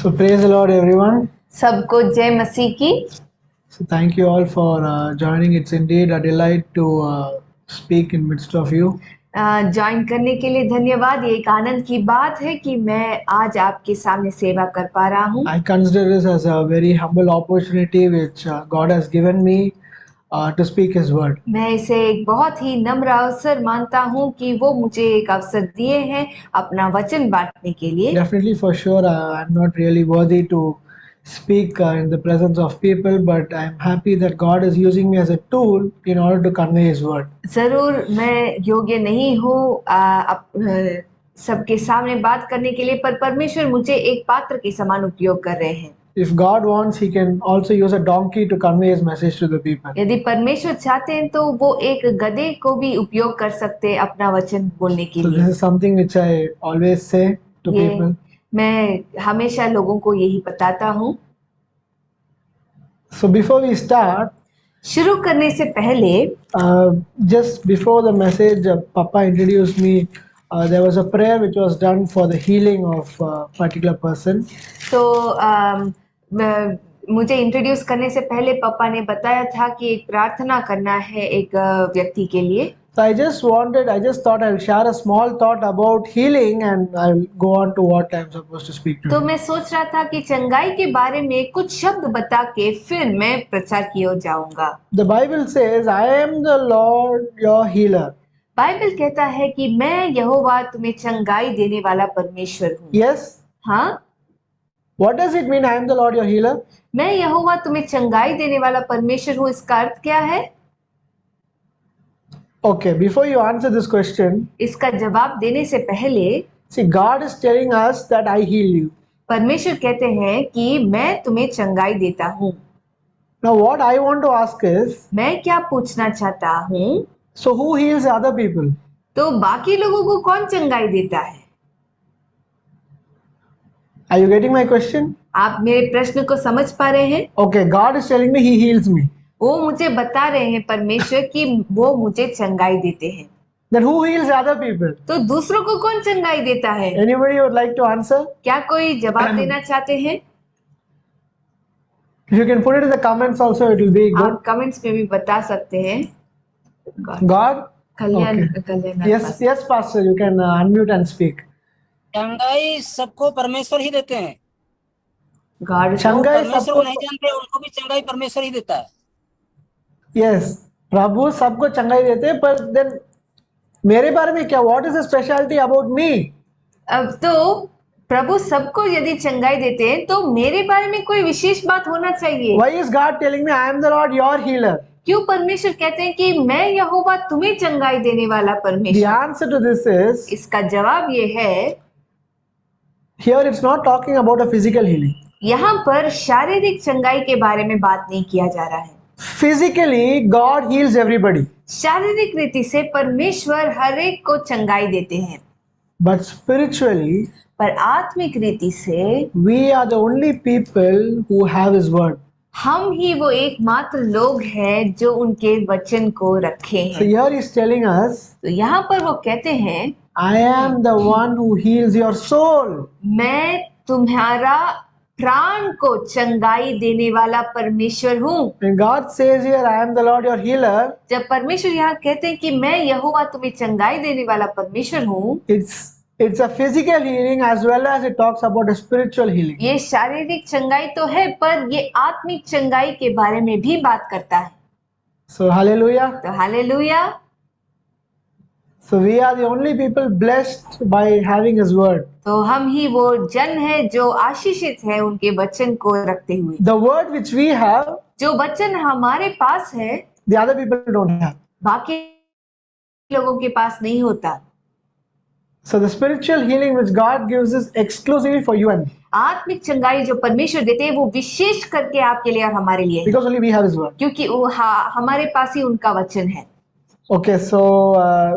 So praise the Lord, everyone. सबको जय मसीह की। So thank you all for joining. It's indeed a delight to speak in midst of you. Join करने के लिए धन्यवाद। ये एक आनंद की बात है कि मैं आज आपके सामने सेवा कर पा रहा हूँ। I consider this as a very humble opportunity which God has given me to speak His word. मैं इसे एक बहुत ही नम्र अवसर मानता हूँ कि वो मुझे एक अवसर दिए हैं अपना वचन बांटने के लिए। Definitely, for sure, I'm not really worthy to speak in the presence of people, but I'm happy that God is using me as a tool in order to convey His word. जरूर मैं योग्य नहीं हूँ सबके सामने बात करने के लिए, पर परमेश्वर मुझे एक पात्र के समान उपयोग कर रहे हैं। If God wants, He can also use a donkey to convey His message to the people. यदि परमेश्वर चाहते हैं तो वो एक गधे को भी उपयोग कर सकते हैं अपना वचन बोलने के So लिए। this is something which I always say to ये people. मैं हमेशा लोगों को यही बताता हूँ। So before we start, शुरू करने से पहले just before the message, Papa introduced me. There was a prayer which was done for the healing of a particular person. तो मुझे इंट्रोड्यूस करने से पहले पापा ने बताया था कि एक प्रार्थना करना है एक व्यक्ति के लिए। So I just thought I'll share a small thought about healing and I'll go on to what I'm supposed to speak to. तो मैं सोच रहा था कि चंगाई के बारे में कुछ शब्द बता के फिर मैं प्रचार की ओर जाऊंगा। The Bible says, I am the Lord your healer. Bible कहता है कि मैं यहोवा तुम्हें चंगाई देने वाला परमेश्वर हूँ। Yes. हाँ। What does it mean, I am the Lord your healer? मैं यहोवा तुम्हें चंगाई देने वाला परमेश्वर हूँ, इसका अर्थ क्या है? Okay, before you answer this question, इसका जवाब देने से पहले see, God is telling us that I heal you. परमेश्वर कहते हैं कि मैं तुम्हें चंगाई देता हूँ। Now what I want to ask is, मैं क्या पूछना चाहता हूँ? so who heals other people? तो बाकी लोगों को कौन चंगाई देता है? Are you getting my question? आप मेरे प्रश्न को समझ पा रहे हैं? Okay, God is telling me He heals me. वो मुझे बता रहे हैं परमेश्वर कि वो मुझे चंगाई देते हैं। Then who heals other people? तो दूसरों को कौन चंगाई देता है? Anybody would like to answer? क्या कोई जवाब देना चाहते हैं? If you can put it in the comments also, it will be good. आप कमेंट्स में भी बता सकते हैं। God? Kalyan Okay. Kalyan Yes, Pastor, you can unmute and speak. चंगाई सबको परमेश्वर ही देते हैं। गॉड चंगाई परमेश्वर सबको को नहीं जानते, उनको भी चंगाई परमेश्वर ही देता है। Yes, प्रभु सबको चंगाई देते हैं, पर then मेरे बारे में क्या? What is the specialty about me? अब तो प्रभु सबको यदि चंगाई देते हैं तो मेरे बारे में कोई विशेष बात होना चाहिए। Why is God telling me I am the Lord your healer? क्यों परमेश्वर कहते हैं कि मैं यहोवा तुम्हें चंगाई देने वाला The परमेश्वर? answer to this is, इसका जवाब ये है, here it's not talking about a physical healing. यहाँ पर शारीरिक चंगाई के बारे में बात नहीं किया जा रहा है। Physically, God heals everybody. शारीरिक रीति से परमेश्वर हर एक को चंगाई देते हैं, But spiritually, पर आत्मिक रीति से we are the only people who have His word. हम ही वो एकमात्र लोग हैं जो उनके वचन को रखे So हैं। here He's telling us, तो यहाँ पर वो कहते हैं, I am the one who heals your soul. मैं तुम्हारा प्राण को चंगाई देने वाला परमेश्वर हूँ। When God says here, I am the Lord your healer, जब परमेश्वर यहाँ कहते हैं कि मैं यहोवा तुम्हें चंगाई देने वाला परमेश्वर हूँ, it's a physical healing as well as it talks about a spiritual healing. ये शारीरिक चंगाई तो है, पर ये आत्मिक चंगाई के बारे में भी बात करता है। So hallelujah. तो hallelujah. So we are the only people blessed by having His word. तो हम ही वो जन है जो आशीषित है उनके वचन को रखते हुए। The word which we have, जो वचन हमारे पास है, the other people don't have. बाकी लोगों के पास नहीं होता। So the spiritual healing which God gives is exclusively for you and me. आत्मिक चंगाई जो परमेश्वर देते हैं वो विशेष करके आपके लिए और हमारे लिए है, Because only we have His word. क्योंकि हमारे पास ही उनका वचन है। Okay, so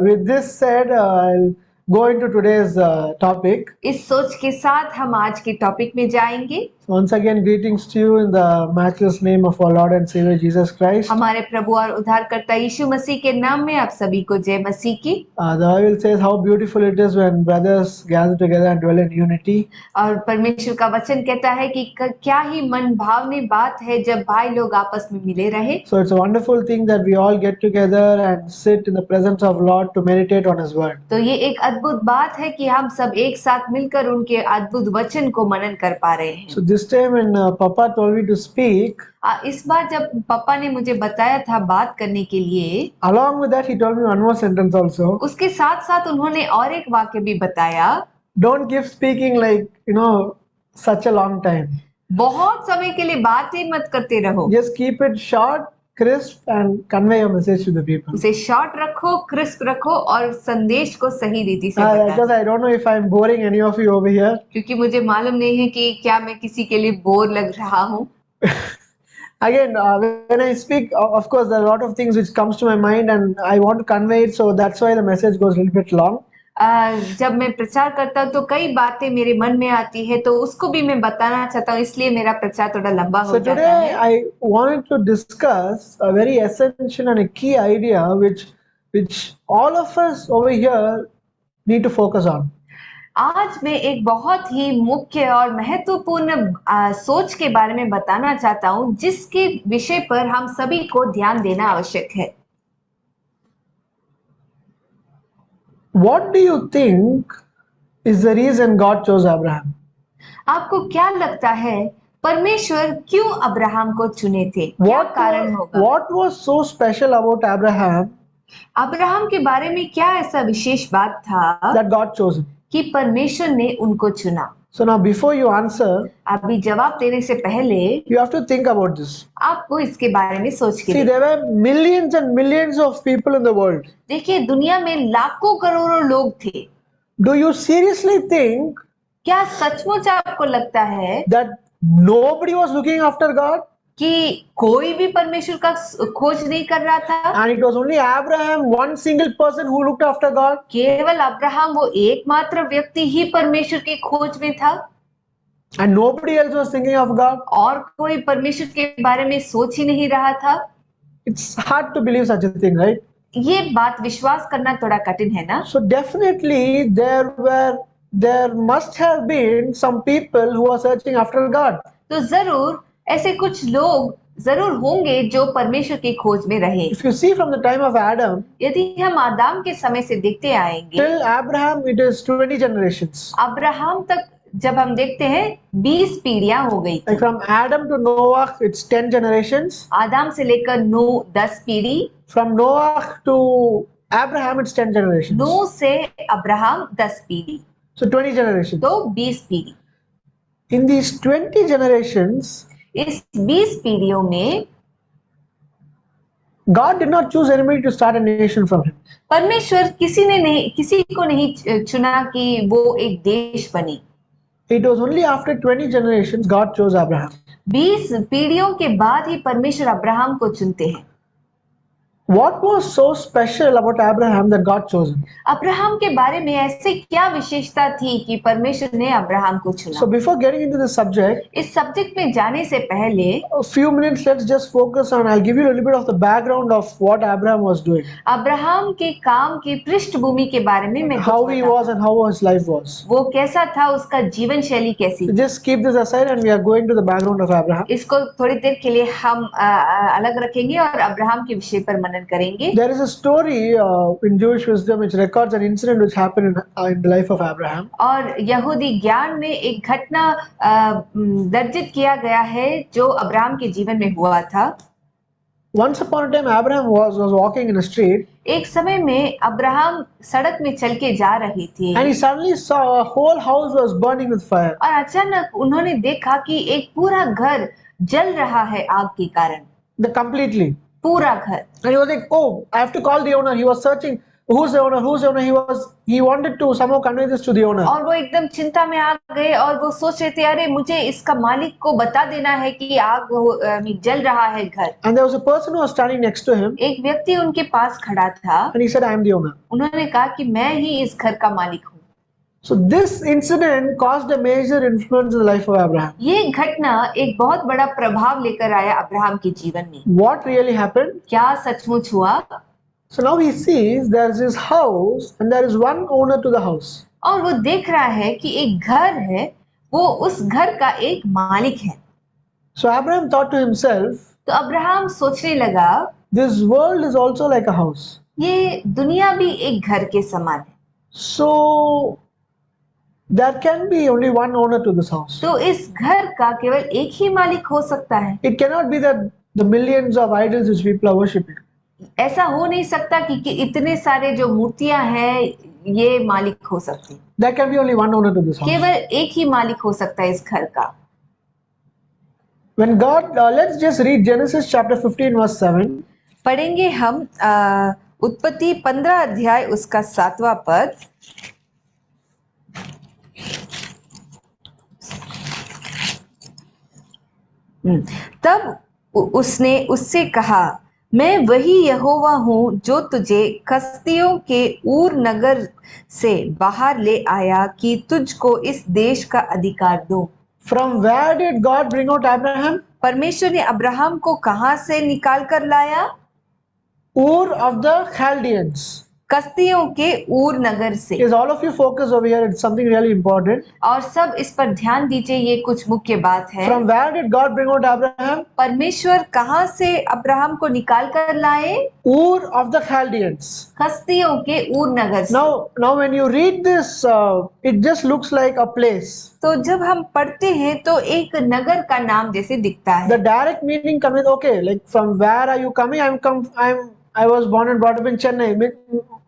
with this said, I'll go into today's topic. इस सोच के साथ हम आज के टॉपिक में जाएंगे। Once again, greetings to you in the matchless name of our Lord and Savior Jesus Christ. हमारे प्रभु और उद्धारकर्ता यीशु मसीह के नाम में आप सभी को जय मसीह की। The Bible says how beautiful it is when brothers gather together and dwell in unity. और परमेश्वर का वचन कहता है कि क्या ही मन भावनी बात है जब भाई लोग आपस में मिले रहे। So it's a wonderful thing that we all get together and sit in the presence of Lord to meditate on His word. तो ये एक अद्भुत बात है कि हम सब एक साथ मिलकर उनके अद्भुत वचन को मनन कर पा रहे हैं। So this time when Papa told me to speak, इस बार जब पापा ने मुझे बताया था बात करने के लिए, along with that he told me one more sentence also. उसके साथ साथ उन्होंने और एक वाक्य भी बताया, Don't keep speaking like, such a long time. बहुत समय के लिए बात ही मत करते रहो। Just keep it short, crisp and convey your message to the people. उसे शॉर्ट रखो, क्रिस्प रखो और संदेश को सही रीति से बताओ। Because I don't know if I'm boring any of you over here. क्योंकि मुझे मालूम नहीं है कि क्या मैं किसी के लिए बोर लग रहा हूँ। Again, when I speak, of course, there are a lot of things which comes to my mind and I want to convey it, so that's why the message goes a little bit long. जब मैं प्रचार करता हूँ तो कई बातें मेरे मन में आती है, तो उसको भी मैं बताना चाहता हूँ, इसलिए मेरा प्रचार थोड़ा लंबा हो So जाता today है। I wanted to discuss a very essential and a key idea which all of us over here need to focus on. आज मैं एक बहुत ही मुख्य और महत्वपूर्ण सोच के बारे में बताना चाहता हूँ, जिसके विषय पर हम सभी को ध्यान देना आवश्यक है। What do you think is the reason God chose Abraham? आपको क्या लगता है परमेश्वर क्यों अब्राहम को चुने थे? क्या कारण होगा? What was so special about Abraham Abraham के बारे में क्या ऐसा विशेष बात था that God chose him? कि परमेश्वर ने उनको चुना? So now before you answer, अभी जवाब देने से पहले you have to think about this. आपको इसके बारे में सोच के See, there were millions and millions of people in the world. देखिए, दुनिया में लाखों करोड़ों लोग थे। Do you seriously think क्या सचमुच आपको लगता है that nobody was looking after God? कि कोई भी परमेश्वर का खोज नहीं कर रहा था? And it was only Abraham, one single person who looked after God? केवल अब्राहम वो एकमात्र व्यक्ति ही परमेश्वर की खोज में था And nobody else was thinking of God? और कोई परमेश्वर के बारे में सोच ही नहीं रहा था? It's hard to believe such a thing, right? ये बात विश्वास करना थोड़ा कठिन है ना? So definitely there must have been some people who are searching after God. तो जरूर ऐसे कुछ लोग जरूर होंगे जो परमेश्वर की खोज में रहे। If you see from the time of Adam यदि हम आदम के समय से देखते आएंगे, till Abraham, it is 20 generations. Abraham तक जब हम देखते हैं 20 पीढ़ियां हो गई। Like from Adam to Noah, it's 10 generations. आदम से लेकर नूह 10 पीढ़ी, From Noah to Abraham, it's 10 generations. नूह से अब्राहम 10 पीढ़ी, So 20 generations. तो 20 पीढ़ी। In these 20 generations, इस 20 पीढ़ियों में God did not choose anybody to start a nation from him. परमेश्वर किसी को नहीं चुना कि वो एक देश बने। It was only after 20 generations God chose Abraham. 20 पीढ़ियों के बाद ही परमेश्वर अब्राहम को चुनते हैं। What was so special about Abraham that God chose him? Abraham के बारे में ऐसे क्या विशेषता थी कि परमेश्वर ने अब्राहम को चुना? So before getting into the subject, इस सब्जेक्ट में जाने से पहले a few minutes let's just focus on, I'll give you a little bit of the background of what Abraham was doing. Abraham के काम की पृष्ठभूमि के बारे में मैं How he was and how his life was. वो कैसा था, उसका जीवन शैली कैसी So थी। just keep this aside and we are going to the background of Abraham. इसको थोड़ी देर के लिए हम अलग रखेंगे और अब्राहम के विषय पर मनन करेंगे। There is a story in Jewish wisdom which records an incident which happened in the life of Abraham. और यहूदी ज्ञान में एक घटना दर्जित किया गया है जो अब्राहम के जीवन में हुआ था। Once upon a time, Abraham was walking in a street एक समय में अब्राहम सड़क में चल के जा रहे थे and he suddenly saw a whole house was burning with fire. और अचानक उन्होंने देखा कि एक पूरा घर जल रहा है आग के कारण, Completely. पूरा घर। And he was like, oh, I have to call the owner. He was searching, who's the owner, who's the owner. He wanted to somehow convey this to the owner. और वो एकदम चिंता में आ गए और वो सोच रहे थे, अरे मुझे इसका मालिक को बता देना है कि आग जल रहा है घर। And there was a person who was standing next to him एक व्यक्ति उनके पास खड़ा था, and he said, I am the owner. उन्होंने कहा कि मैं ही इस घर का मालिक हूँ। So this incident caused a major influence in the life of Abraham. ये घटना एक बहुत बड़ा प्रभाव लेकर आया अब्राहम के जीवन में। What really happened? क्या सचमुच हुआ? So now he sees there is his house and there is one owner to the house. और वो देख रहा है कि एक घर है, वो उस घर का एक मालिक है। So Abraham thought to himself, तो अब्राहम सोचने लगा, this world is also like a house. ये दुनिया भी एक घर के समान है। So there can be only one owner to this house. तो इस घर का केवल एक ही मालिक हो सकता है। It cannot be that the millions of idols which people are worshipping. ऐसा हो नहीं सकता कि इतने सारे जो मूर्तियां हैं ये मालिक हो सकती। There can be only one owner to this house. केवल एक ही मालिक हो सकता है इस घर का। When God, let's just read Genesis chapter 15 verse 7. पढ़ेंगे हम उत्पत्ति 15 अध्याय उसका 7वां पद। तब उसने उससे कहा, मैं वही यहोवा हूँ जो तुझे कसदियों के ऊर नगर से बाहर ले आया कि तुझको इस देश का अधिकार दूं। From where did God bring out Abraham? परमेश्वर ने अब्राहम को कहां से निकाल कर लाया? Ur of the Chaldeans. कसदियों के ऊर नगर से। Is all of you focus over here? It's something really important. और सब इस पर ध्यान दीजिए, ये कुछ मुख्य बात है। From where did God bring out Abraham? परमेश्वर कहां से अब्राहम को निकाल कर लाए? Ur of the Chaldeans. कसदियों के ऊर नगर से। Now when you read this, it just looks like a place. तो जब हम पढ़ते हैं तो एक नगर का नाम जैसे दिखता है। The direct meaning comes, okay, like from where are you coming? I was born and brought up in Chennai.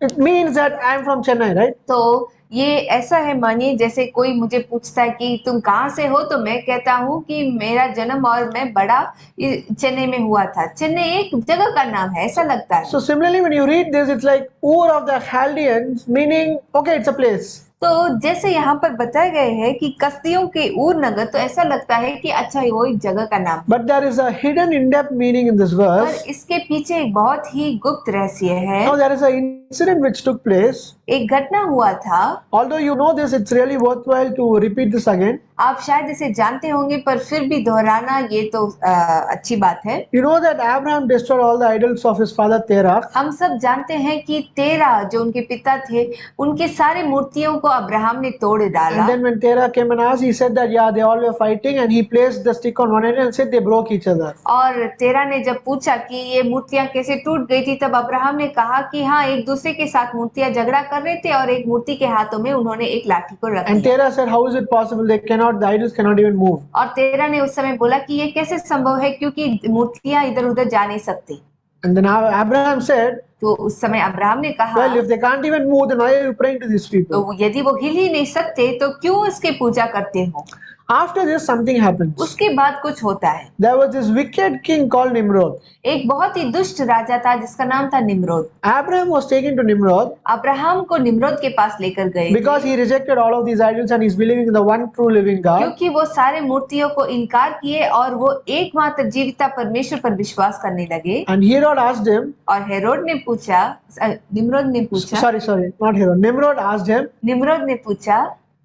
It means that I am from Chennai, right? तो ये ऐसा है, मानिए जैसे कोई मुझे पूछता है कि तुम कहाँ से हो, तो मैं कहता हूँ कि मेरा जन्म और मैं बड़ा चेन्नई में हुआ था। चेन्नई एक जगह का नाम है, ऐसा लगता है। So similarly, when you read this, it's like Ur of the Chaldeans, meaning okay, it's a place. तो जैसे यहाँ पर बताए गए हैं कि कसदियों के ऊर नगर, तो ऐसा लगता है कि अच्छा वो एक जगह का नाम। But there is a hidden in-depth meaning in this पर verse. इसके पीछे एक बहुत ही गुप्त रहस्य है। Now there is an incident which took place. एक घटना हुआ था। Although you know this, it's really worthwhile to repeat this again. आप शायद इसे जानते होंगे, पर फिर भी दोहराना ये तो अच्छी बात है। You know that Abraham destroyed all the idols of his father Terah. हम सब जानते हैं कि तेरह जो उनके पिता थे, उनके सारे मूर्तियों को अब्राहम ने तोड़ डाला। And then when Terah came and asked, he said that yeah, they all were fighting, and he placed the stick on one end and said they broke each other. और तेरह ने जब पूछा कि ये मूर्तियां कैसे टूट गई थी, तब अब्राहम ने कहा कि हाँ, एक दूसरे के साथ मूर्तियां झगड़ा कर रहे थे और एक मूर्ति के हाथों में उन्होंने एक लाठी को रख And दिया। Terah said, how is it possible? The idols cannot even move. और तेरह ने उस समय बोला कि ये कैसे संभव है, क्योंकि मूर्तियां इधर उधर जा नहीं सकती। And then Abraham said, तो उस समय अब्राहम ने कहा, well, if they can't even move, then why are you praying to these people? तो यदि वो हिल ही नहीं सकते तो क्यों इसके पूजा करते हो? After this, something happens. उसके बाद कुछ होता है। There was this wicked king called Nimrod. एक बहुत ही दुष्ट राजा था जिसका नाम था Nimrod. Abraham was taken to Nimrod Abraham को निम्रोद के पास लेकर गए because he rejected all of these idols and he's believing in the one true living God. क्योंकि वो सारे मूर्तियों को इनकार किए और वो एकमात्र जीविता परमेश्वर पर विश्वास करने लगे। And Herod asked him, और हेरोद ने पूछा, निम्रोद ने पूछा, sorry, not Herod. Nimrod asked him, Nimrod ने पूछा,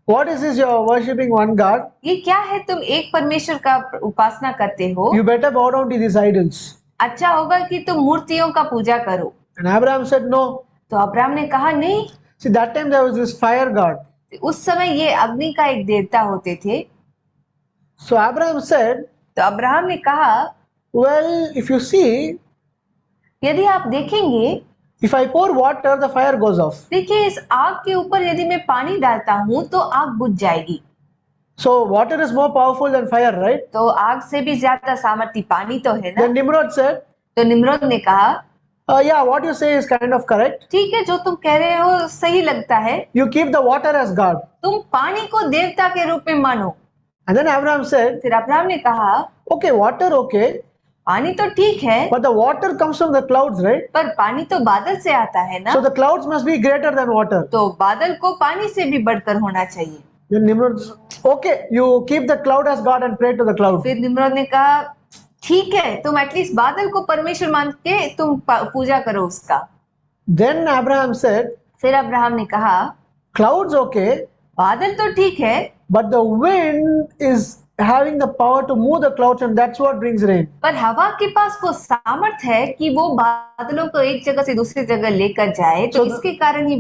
what is this you're worshipping one God? ये क्या है, तुम एक परमेश्वर का उपासना करते हो? You better bow down to these idols. अच्छा होगा कि तुम मूर्तियों का पूजा करो। And Abraham said, no. तो अब्राहम ने कहा नहीं। See, that time there was this fire god. उस समय ये अग्नि का एक देवता होते थे। So Abraham said, तो अब्राहम ने कहा, well, if you see, यदि आप देखेंगे, if I pour water, the fire goes off. देखिए इस आग के ऊपर यदि मैं पानी डालता हूँ तो आग बुझ जाएगी। So water is more powerful than fire, right? तो आग से भी ज्यादा सामर्थ्य पानी तो है ना। Then Nimrod said, तो निम्रोद ने कहा, yeah, what you say is kind of correct. ठीक है, जो तुम कह रहे हो सही लगता है। You keep the water as God. तुम पानी को देवता के रूप में मानो। And then Abraham said, फिर अब्राहम ने कहा, okay, water, okay, पानी तो ठीक है, but the water comes from the clouds, right? पर पानी तो बादल से आता है ना। So the clouds must be greater than water. तो बादल को पानी से भी बढ़कर होना चाहिए। Then Nimrod, okay, you keep the cloud as God and pray to the cloud. फिर निम्रोद ने कहा, ठीक है, तुम एटलीस्ट बादल को परमेश्वर मान के तुम पूजा करो उसका। Then Abraham said, फिर अब्राहम ने कहा, clouds, okay, बादल तो ठीक है, but the wind is having the power to move the clouds, and that's what brings rain. पर हवा के पास वो सामर्थ्य है कि वो बादलों को एक जगह से दूसरी जगह लेकर जाए, तो So the- इसके कारण ही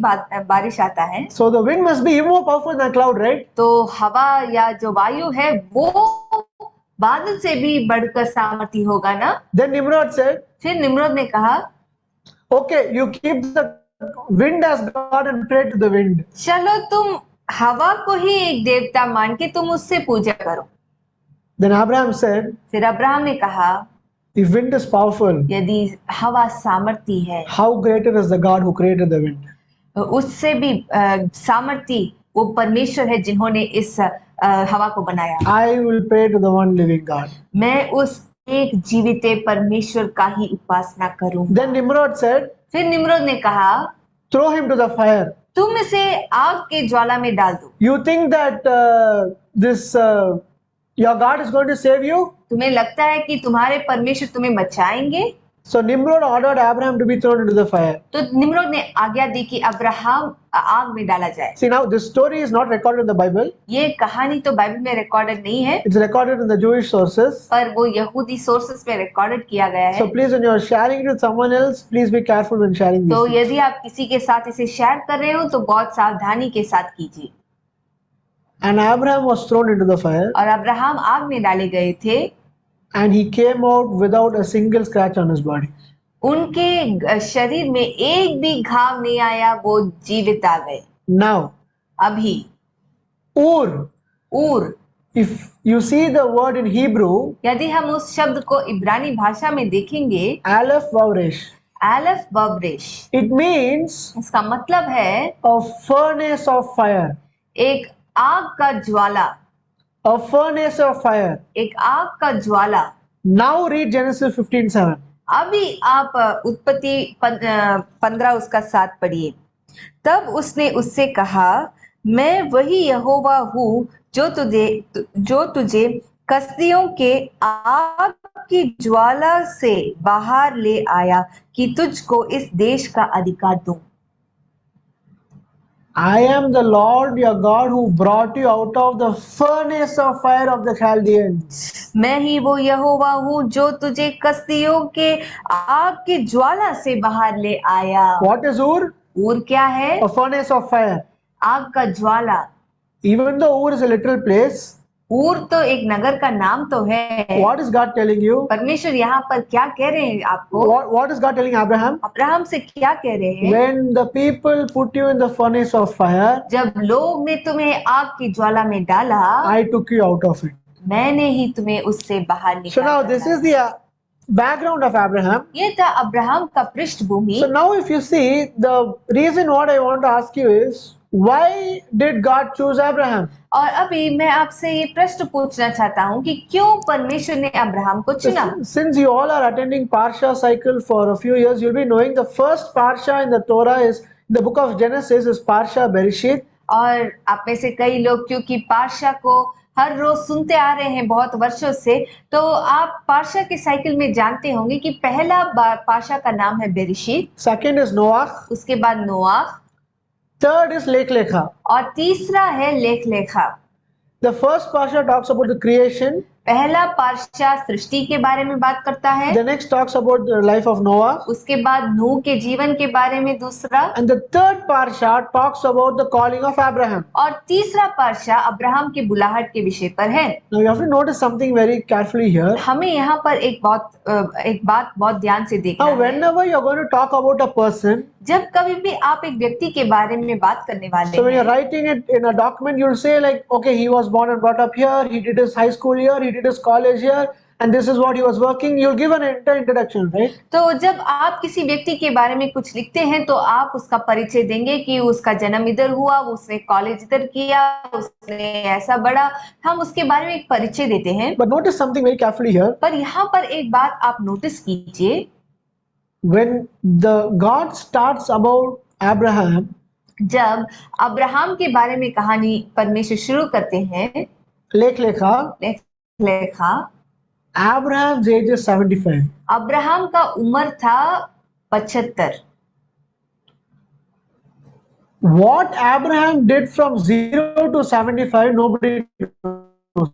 बारिश आता है। So the wind must be even more powerful than a cloud, right? तो हवा या जो वायु है वो बादल से भी बढ़कर सामर्थ्य होगा ना। Then Nimrod said, फिर निम्रोद ने कहा, okay, you keep the wind as God and pray to the wind. चलो तुम हवा को ही एक देवता मान के तुम उससे पूजा करो। Then Abraham said, फिर अब्राहम ने कहा, if wind is powerful, यदि हवा सामर्थ्य है, how greater is the God who created the wind? उससे भी सामर्थ्य वो परमेश्वर है जिन्होंने इस हवा को बनाया। I will pray to the one living God. मैं उस एक जीवित परमेश्वर का ही उपासना करूंगा। Then Nimrod said, फिर निम्रोद ने कहा, throw him to the fire. तुम इसे आग के ज्वाला में डाल दो। You think that your God is going to save you? तुम्हें लगता है कि तुम्हारे परमेश्वर तुम्हें बचाएंगे? So Nimrod ordered Abraham to be thrown into the fire. तो निम्रोद ने आज्ञा दी कि अब्राहम आग में डाला जाए। See, now this story is not recorded in the Bible. ये कहानी तो बाइबल में रिकॉर्डेड नहीं है, It's recorded in the Jewish sources. पर वो यहूदी सोर्सेस में रिकॉर्डेड किया गया है। So please, when you're sharing it with someone else, please be careful when sharing तो this. यदि आप किसी के साथ इसे शेयर कर रहे हो तो बहुत सावधानी के साथ कीजिए। And Abraham was thrown into the fire, और अब्राहम आग में डाले गए थे, and he came out without a single scratch on his body. उनके शरीर में एक भी घाव नहीं आया, वो जीवित आ गए। Now, अभी Ur, ऊर, if you see the word in Hebrew, यदि हम उस शब्द को इब्रानी भाषा में देखेंगे, Aleph Vavresh, एलेफ बब्रेश, it means इसका मतलब है a furnace of fire. एक आग का ज्वाला, A furnace of fire. एक आग का ज्वाला। Now read Genesis 15:7. अभी आप उत्पत्ति 15 उसका 7 पढ़िए। तब उसने उससे कहा, मैं वही यहोवा हूँ जो तुझे कसदियों के आग की ज्वाला से बाहर ले आया कि तुझको इस देश का अधिकार दूं। I am the Lord your God who brought you out of the furnace of fire of the Chaldeans. मैं ही वो यहोवा हूँ जो तुझे कसदियों के आग की ज्वाला से बाहर ले आया। What is Ur? ऊर क्या है? A furnace of fire. आग का ज्वाला। Even though Ur is a literal place, ऊर तो एक नगर का नाम तो है। what is God telling you? परमेश्वर यहाँ पर क्या कह रहे हैं आपको? What is God telling Abraham? Abraham से क्या कह रहे हैं? When the people put you in the furnace of fire, जब लोग ने तुम्हें आग की ज्वाला में डाला, I took you out of it. मैंने ही तुम्हें उससे बाहर So now निकाला। this is the background of Abraham. ये था अब्राहम का पृष्ठभूमि। So now if you see, the reason what I want to ask you is, why did God choose Abraham? और अभी मैं आपसे ये प्रश्न पूछना चाहता हूँ कि क्यों परमेश्वर ने अब्राहम को चुना? Since you all are attending Parsha cycle for a few years, you'll be knowing the first Parsha in the Torah is, in the book of Genesis, is Parsha Bereshit. और आप में से कई लोग क्योंकि पार्शा को हर रोज सुनते आ रहे हैं बहुत वर्षों से, तो आप पार्शा के साइकिल में जानते होंगे कि पहला पार्शा का नाम है बेरिशीत, Second is Noah. उसके बाद नोआह, Third is Lech Lecha. और तीसरा है लेख लेखा। The first Parsha talks about the creation. पहला पार्शा सृष्टि के बारे में बात करता है, The next talks about the life of Noah. उसके बाद नूह के जीवन के बारे में दूसरा, And the third Parsha talks about the calling of Abraham. और तीसरा पार्शा अब्राहम की बुलाहट के विषय पर है। Now you have to notice something very carefully here. हमें यहाँ पर एक बात बहुत ध्यान से देखना Now है। whenever you're going to talk about a person, जब कभी भी आप एक व्यक्ति के बारे में बात करने वाले so when you're हैं, writing it in a document, you'll say like, okay, he was born and brought up here, he did his high school here, he did his college here, and this is what he was working. You'll give an entire introduction, right? तो जब आप किसी व्यक्ति के बारे में कुछ लिखते हैं तो आप उसका परिचय देंगे कि उसका जन्म इधर हुआ, उसने कॉलेज इधर किया, उसने ऐसा बड़ा, हम उसके बारे में एक परिचय देते हैं। But notice something very carefully here. पर यहाँ पर एक बात आप नोटिस कीजिए, When the God starts about Abraham, जब अब्राहम के बारे में कहानी परमेश्वर शुरू करते हैं, Lech Lecha, लेखा, Abraham's age is 75. अब्राहम का उम्र था 75। What Abraham did from 0 to 75, nobody knows.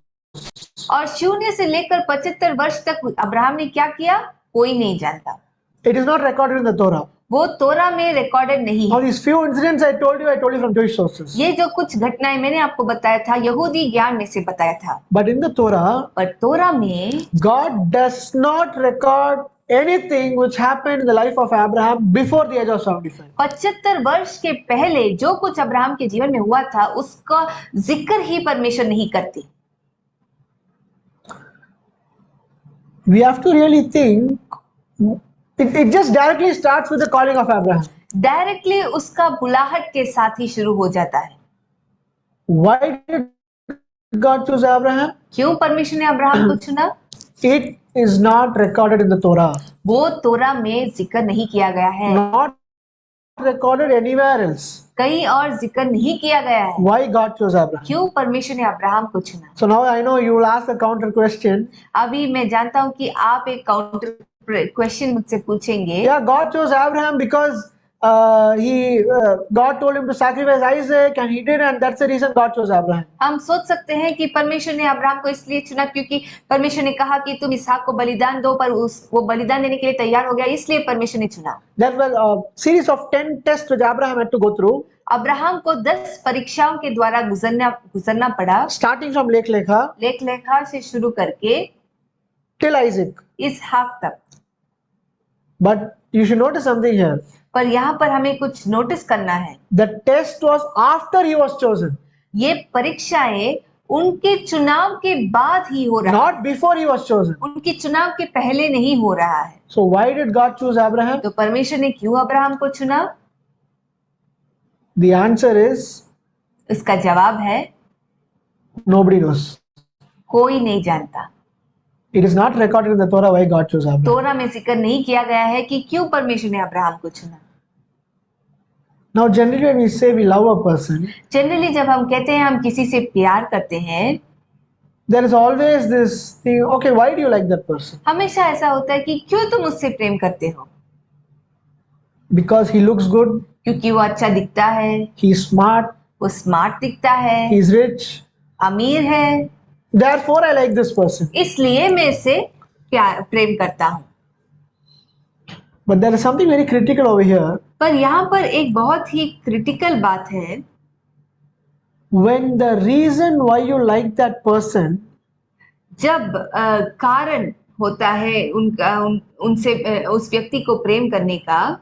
और 0 से लेकर 75 वर्ष तक अब्राहम ने क्या किया, कोई नहीं जानता। It is not recorded in the Torah. वो तोरा में रिकॉर्डेड नहीं Now है। these few incidents I told you from Jewish sources. ये जो कुछ घटनाएं मैंने आपको बताया था, यहूदी ज्ञान में से बताया था। But in the Torah, पर तोरा में God does not record anything which happened in the life of Abraham before the age of 75. 75 वर्ष के पहले जो कुछ अब्राहम के जीवन में हुआ था, उसका जिक्र ही परमेश्वर नहीं करती। We have to really think. It just directly starts with the calling of Abraham. Directly उसका बुलाहट के साथ ही शुरू हो जाता है। Why did God choose Abraham? क्यों परमेश्वर ने अब्राहम को चुना? It is not recorded in the Torah. वो तोरा में जिक्र नहीं किया गया है, Not recorded anywhere else. कहीं और जिक्र नहीं किया गया है। Why God chose Abraham? क्यों परमेश्वर ने अब्राहम को चुना? So now I know you will ask a counter question. अभी मैं जानता हूँ कि आप एक काउंटर क्वेश्चन मुझसे पूछेंगे। Yeah, God chose Abraham because God told him to sacrifice Isaac, and he did, and that's the reason God chose Abraham. हम सोच सकते हैं कि परमेश्वर ने अब्राहम को इसलिए चुना क्योंकि परमेश्वर ने कहा कि तुम इसहाक को बलिदान दो, पर वो बलिदान देने के लिए तैयार हो गया, इसलिए परमेश्वर ने चुना। There were a series of 10 tests which Abraham had to go through. Abraham को 10 परीक्षाओं के द्वारा गुजरना पड़ा, Starting from लेख लेखा से शुरू करके till Isaac. इसहाक तक। But you should notice something here. पर यहाँ पर हमें कुछ नोटिस करना है। The test was after he was chosen, ये परीक्षाएं उनके चुनाव के बाद ही हो रहा है, not before he was chosen. उनके चुनाव के पहले नहीं हो रहा है। So why did God choose Abraham? तो परमेश्वर ने क्यों अब्राहम को चुना? The answer is इसका जवाब है nobody knows. कोई नहीं जानता। It is not recorded in the Torah why God chose Abraham. तोरा में जिक्र नहीं किया गया है कि क्यों परमेश्वर ने अब्राहम को चुना। Now generally when we say we love a person, generally जब हम कहते हैं हम किसी से प्यार करते हैं, there is always this thing, okay, why do you like that person? हमेशा ऐसा होता है कि क्यों तुम उससे प्रेम करते हो? Because he looks good, क्योंकि वो अच्छा दिखता है, he's smart, वो स्मार्ट दिखता है, he's rich, अमीर है, therefore I like this person. इसलिए मैं इससे प्रेम करता हूँ। But there is something very critical over here. पर यहाँ पर एक बहुत ही क्रिटिकल बात है। When the reason why you like that person जब कारण होता है उनसे उस व्यक्ति को प्रेम करने का,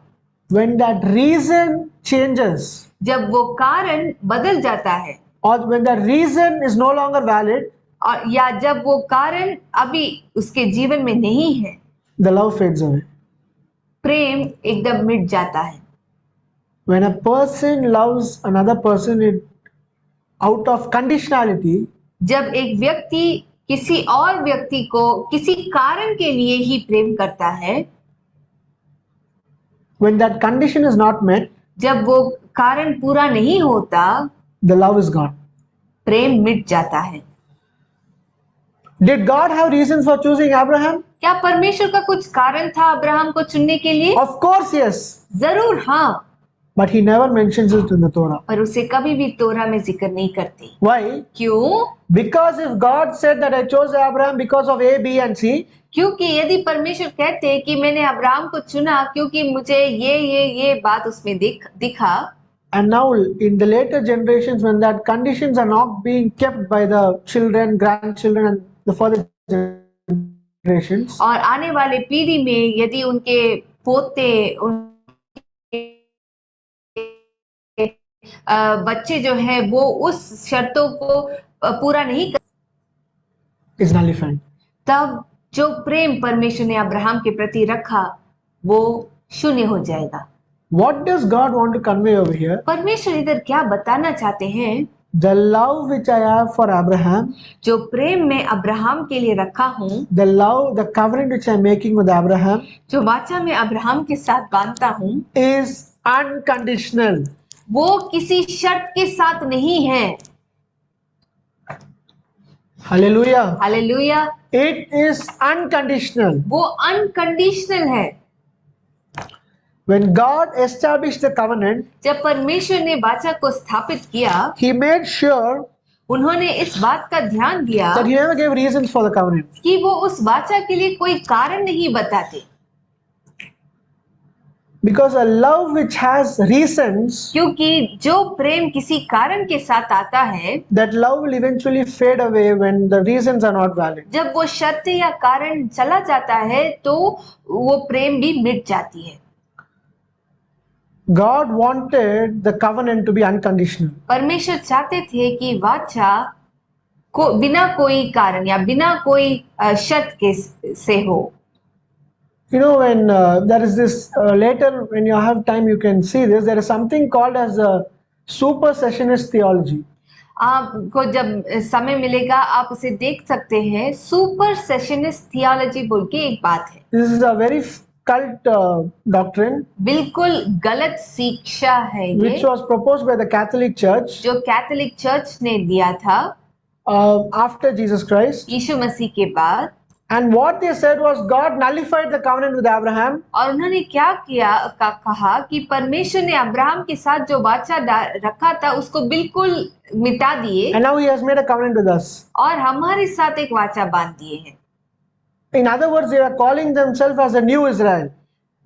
when that reason changes, जब वो कारण बदल जाता है, or when the reason is no longer valid, और या जब वो कारण अभी उसके जीवन में नहीं है, the love fades away. प्रेम एकदम मिट जाता है। When a person loves another person out of conditionality, जब एक व्यक्ति किसी और व्यक्ति को किसी कारण के लिए ही प्रेम करता है, when that condition is not met, जब वो कारण पूरा नहीं होता, the love is gone. प्रेम मिट जाता है। Did God have reasons for choosing Abraham? क्या परमेश्वर का कुछ कारण था अब्राहम को चुनने के लिए? Of course, yes. जरूर हाँ, But he never mentions it in the Torah. पर उसे कभी भी तोरा में जिक्र नहीं करती। Why? क्यों? Because if God said that I chose Abraham because of A, B and C, क्योंकि यदि परमेश्वर कहते कि मैंने अब्राहम को चुना क्योंकि मुझे ये बात उसमें दिखा, and now in the later generations when that conditions are not being kept by the children, grandchildren and the further generations, और आने वाले पीढ़ी में यदि उनके पोते बच्चे जो है वो उस शर्तों को पूरा नहीं कर, is nullified. तब जो प्रेम परमेश्वर ने अब्राहम के प्रति रखा वो शून्य हो जाएगा। What does God want to convey over here? परमेश्वर इधर क्या बताना चाहते हैं? The love which I have for Abraham, जो प्रेम मैं अब्राहम के लिए रखा हूँ, the love, the covenant which I'm making with Abraham, जो वाचा मैं अब्राहम के साथ बांधता हूँ, is unconditional. वो किसी शर्त के साथ नहीं है। Hallelujah. Hallelujah. It is unconditional. वो अनकंडीशनल है। When God established the covenant, जब परमेश्वर ने वाचा को स्थापित किया, He made sure उन्होंने इस बात का ध्यान दिया that He never gave reasons for the covenant. कि वो उस वाचा के लिए कोई कारण नहीं बताते, Because a love which has reasons, क्योंकि जो प्रेम किसी कारण के साथ आता है, that love will eventually fade away when the reasons are not valid. जब वो शर्त या कारण चला जाता है तो वो प्रेम भी मिट जाती है। God wanted the covenant to be unconditional. परमेश्वर चाहते थे कि वाचा को बिना कोई कारण या बिना कोई शर्त के से हो। You know, when there is this later, when you have time, you can see this. There is something called as a supersessionist theology. आपको जब समय मिलेगा आप उसे देख सकते हैं। सुपर सेशनिस्ट थियोलॉजी बोल के एक बात है। This is a very cult doctrine, बिल्कुल गलत शिक्षा है which ये, was proposed by the Catholic Church जो कैथोलिक चर्च ने दिया था after Jesus Christ. यीशु मसीह के बाद। And what they said was God nullified the covenant with Abraham, और उन्होंने क्या किया कहा कि परमेश्वर ने अब्राहम के साथ जो वाचा रखा था उसको बिल्कुल मिटा दिए and now He has made a covenant with us. और हमारे साथ एक वाचा बांध दिए हैं। In other words, they are calling themselves as a new Israel.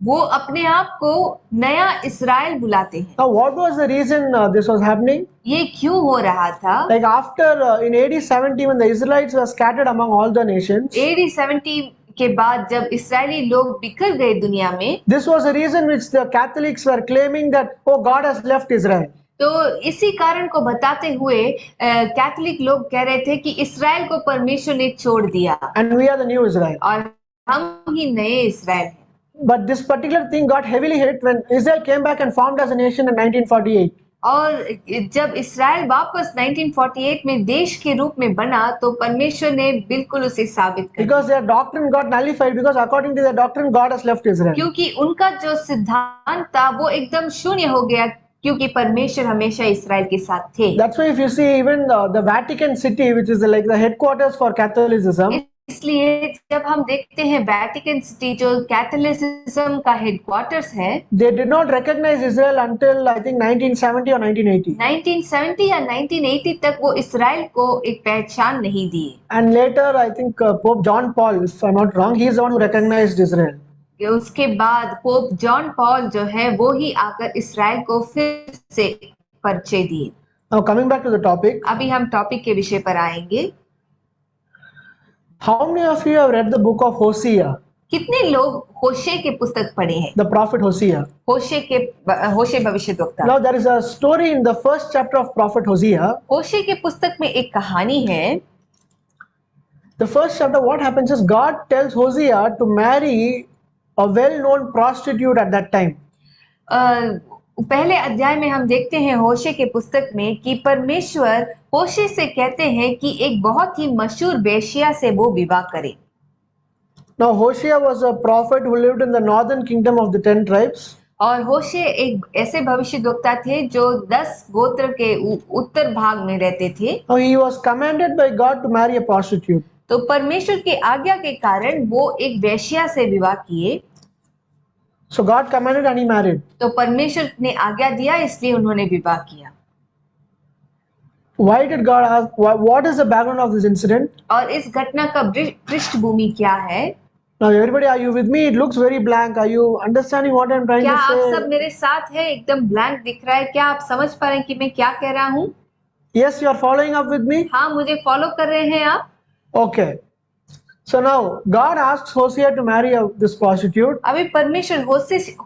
वो अपने आप को नया इस्राएल बुलाते हैं। Now, what was the reason this was happening? ये क्यों हो रहा था? Like after in AD 70, when the Israelites were scattered among all the nations, AD 70 के बाद जब इस्राएली लोग बिखर गए दुनिया में, this was the reason which the Catholics were claiming that, oh, God has left Israel. तो इसी कारण को बताते हुए कैथोलिक लोग कह रहे थे कि इस्राएल को परमेश्वर ने छोड़ दिया And we are the new Israel. और हम ही नए इस्राएल हैं। But this particular thing got heavily hit when Israel came back and formed as a nation in 1948. और जब इस्राएल वापस 1948 में देश के रूप में बना तो परमेश्वर ने बिल्कुल उसे साबित कर दिया। Because their doctrine got nullified, because according to their doctrine, God has left Israel. क्योंकि उनका जो सिद्धांत था वो एकदम शून्य हो गया, क्योंकि परमेश्वर हमेशा इस्राएल के साथ थे। That's why if you see even the Vatican City, which is like the headquarters for Catholicism, इसलिए जब हम देखते हैं वेटिकन सिटी जो कैथोलिसिज्म का हेडक्वार्टर्स है, they did not recognize Israel until I think 1970 or 1980. 1970 या 1980 तक वो इस्राएल को एक पहचान नहीं दी। And later, I think Pope John Paul, if I'm not wrong, he is the one who recognized Israel. उसके बाद पोप जॉन पॉल जो है वो ही आकर इस्राएल को फिर से परिचय दिए। Now coming back to the topic, अभी हम टॉपिक के विषय पर आएंगे। how many of you have read the book of Hosea, कितने लोग होशे के पुस्तक पढ़े हैं? the prophet Hosea? होशे भविष्यद्वक्ता। Now there is a story in the first chapter of prophet Hosea. होशे के पुस्तक में एक कहानी है। The first chapter, what happens is God tells Hosea to marry a well-known prostitute at that time. पहले अध्याय में हम देखते हैं होशे के पुस्तक में कि परमेश्वर होशे से कहते हैं कि एक बहुत ही मशहूर वेश्या से वो विवाह करे। Now Hosea was a prophet who lived in the northern kingdom of the 10 tribes. और होशे एक ऐसे भविष्यद्वक्ता थे जो 10 गोत्र के उत्तर भाग में रहते थे। Now he was commanded by God to marry a prostitute. तो परमेश्वर की आज्ञा के कारण वो एक वेश्या से विवाह किए। So God commanded and he married. तो परमेश्वर ने आज्ञा दिया इसलिए उन्होंने विवाह किया। Why did God ask? What is the background of this incident? और इस घटना का पृष्ठभूमि क्या है? Now everybody, are you with me? It looks very blank. Are you understanding what I'm trying क्या to आप say? सब मेरे साथ हैं? एकदम ब्लैंक दिख रहा है। क्या आप समझ पा रहे हैं कि मैं क्या कह रहा हूँ? Yes, you are following up with me? हाँ, मुझे फॉलो कर रहे हैं आप? Okay. So now God asks Hosea to marry this prostitute. अभी परमेश्वर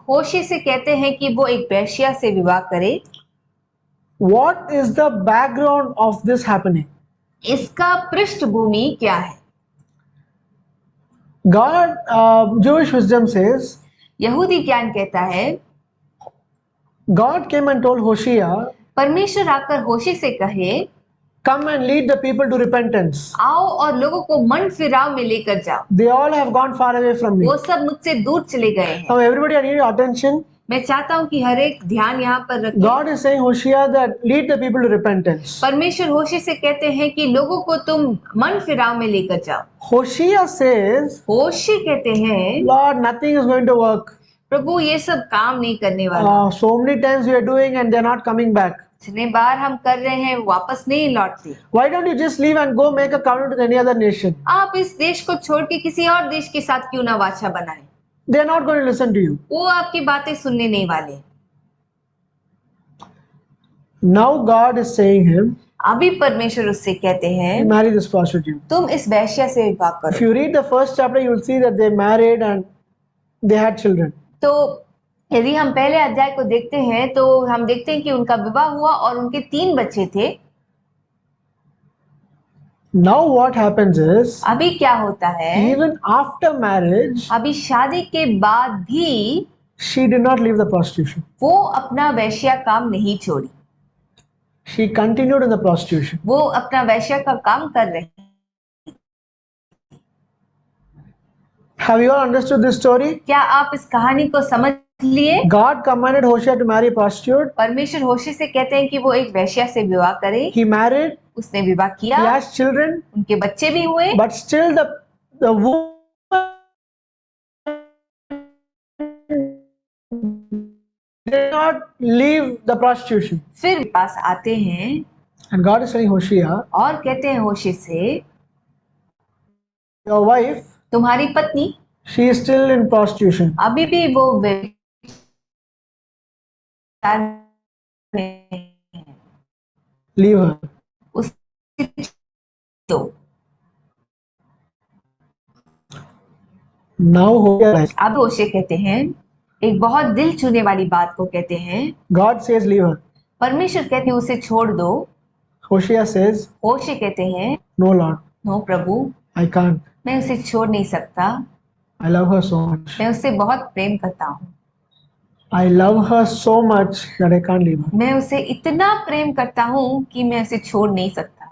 होशे से कहते हैं कि वो एक वेश्या से विवाह करे। What is the background of this happening? इसका पृष्ठभूमि क्या है? God, Jewish wisdom says, यहूदी ज्ञान कहता है, God came and told Hosea, परमेश्वर आकर होशे से कहे, come and lead the people to repentance. आओ और लोगों को मन फिराव में लेकर जाओ। They all have gone far away from me. वो सब मुझसे दूर चले गए हैं। Now everybody, I need your attention. मैं चाहता हूँ कि हर एक ध्यान यहाँ पर रखें। God is saying, Hosea, that lead the people to repentance. परमेश्वर होशे से कहते हैं कि लोगों को तुम मन फिराव में लेकर जाओ। Hosea says, होशे कहते हैं, Lord, nothing is going to work. प्रभु ये सब काम नहीं करने वाला। So many times we are doing and they're not coming back. जितने बार हम कर रहे हैं वापस नहीं लौटते। Why don't you just leave and go make a covenant with any other nation? आप इस देश को छोड़ के किसी और देश के साथ क्यों ना वाचा बनाएं? They're not going to listen to you. वो आपकी बातें सुनने नहीं वाले। Now God is saying him, अभी परमेश्वर उससे कहते हैं marry this prostitute. तुम इस वैश्या से विवाह If करो। you read the first chapter, you will see that they married and they had children. तो यदि हम पहले अध्याय को देखते हैं तो हम देखते हैं कि उनका विवाह हुआ और उनके 3 बच्चे थे। Now what happens is, अभी क्या होता है, even after marriage, अभी शादी के बाद भी she did not leave the prostitution. वो अपना वैश्या काम नहीं छोड़ी। She continued in the prostitution. वो अपना वैश्या का काम कर रहे हैं। Have you all understood this story? क्या आप इस कहानी को समझ लिए? God commanded Hosea to marry a prostitute. परमेश्वर होशे से कहते हैं कि वो एक वैश्या से विवाह करे। He married, उसने विवाह he किया, has children, उनके बच्चे भी हुए, but still the woman did not leave the prostitution. फिर पास आते हैं And God is telling Hosea, और कहते हैं होशे से, your wife, तुम्हारी पत्नी she is still in prostitution. अभी भी वो व्यभिचार में है। Leave her. उसकी तो Now Hosea writes, अब होशे कहते हैं, एक बहुत दिल छूने वाली बात को कहते हैं। God says leave her. परमेश्वर कहते हैं उसे छोड़ दो। Hosea says, होशे कहते हैं, no Lord, नो प्रभु, I can't. मैं उसे छोड़ नहीं सकता। I love her so much. मैं उससे बहुत प्रेम करता हूँ। I love her so much that I can't leave her. मैं उसे इतना प्रेम करता हूँ कि मैं उसे छोड़ नहीं सकता।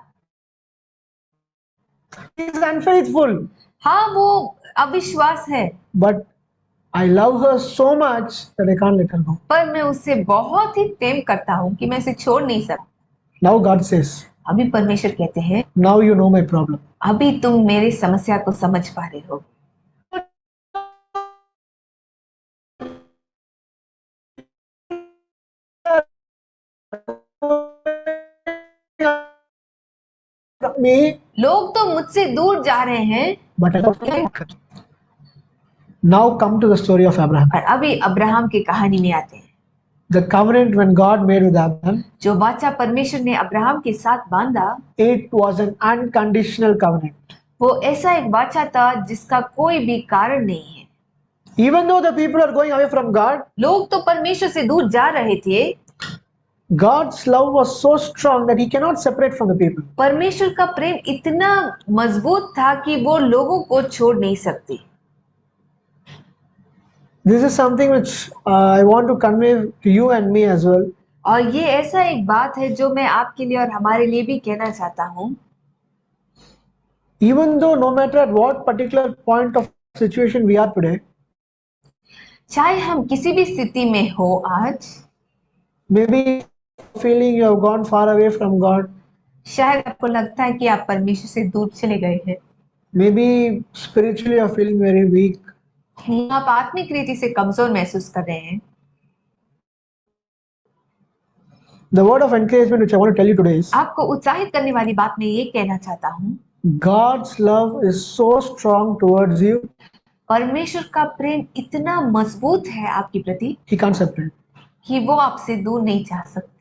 He is unfaithful, हाँ, वो अविश्वास है, but I love her so much that I can't let her go. पर मैं उससे बहुत ही प्रेम करता हूँ कि मैं उसे छोड़ नहीं सकता। Now God says, अभी परमेश्वर कहते हैं, now you know my problem. अभी तुम मेरी समस्या को समझ पा रहे हो। Me, लोग तो मुझसे दूर जा रहे हैं, but I now come to the story of Abraham. और अभी अब्राहम की कहानी में आते हैं। The covenant when God made with Abraham, जो वाचा परमेश्वर ने अब्राहम के साथ बांधा, it was an unconditional covenant. वो ऐसा एक वाचा था जिसका कोई भी कारण नहीं है। Even though the people are going away from God, लोग तो परमेश्वर से दूर जा रहे थे, God's love was so strong that He cannot separate from the people. परमेश्वर का प्रेम इतना मजबूत था कि वो लोगों को छोड़ नहीं सकते। This is something which I want to convey to you and me as well. और ये ऐसा एक बात है जो मैं आपके लिए और हमारे लिए भी कहना चाहता हूँ। Even though no matter at what particular point of situation we are today, चाहे हम किसी भी स्थिति में हो आज, maybe feeling you have gone far away from God, शायद आपको लगता है कि आप परमेश्वर से दूर चले गए हैं, maybe spiritually you are feeling very weak, आप आत्मिक रीति से कमजोर महसूस कर रहे हैं। the word of encouragement which I want to tell you today is, आपको उत्साहित करने वाली बात मैं ये कहना चाहता हूँ, God's love is so strong towards you, परमेश्वर का प्रेम इतना मजबूत है आपके प्रति He can't separate. कि वो आपसे दूर नहीं जा सकते।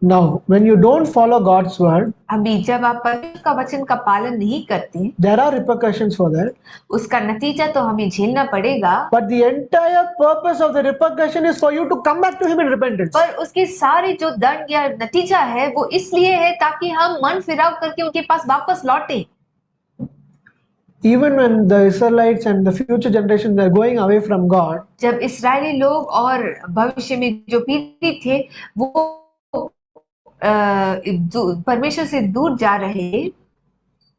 Now, when you don't follow God's word, अभी जब आप परमेश्वर का वचन का पालन नहीं करते, there are repercussions for that. उसका नतीजा तो हमें झेलना पड़ेगा, But the entire purpose of the repercussion is for you to come back to Him in repentance. पर उसके सारे जो दंड या नतीजा है वो इसलिए है ताकि हम मन फिराव करके उनके पास वापस लौटें। Even when the Israelites and the future generations are going away from God, जब इस्राएली लोग और भविष्य में जो पीढ़ी थे वो परमेश्वर से दूर जा रहे,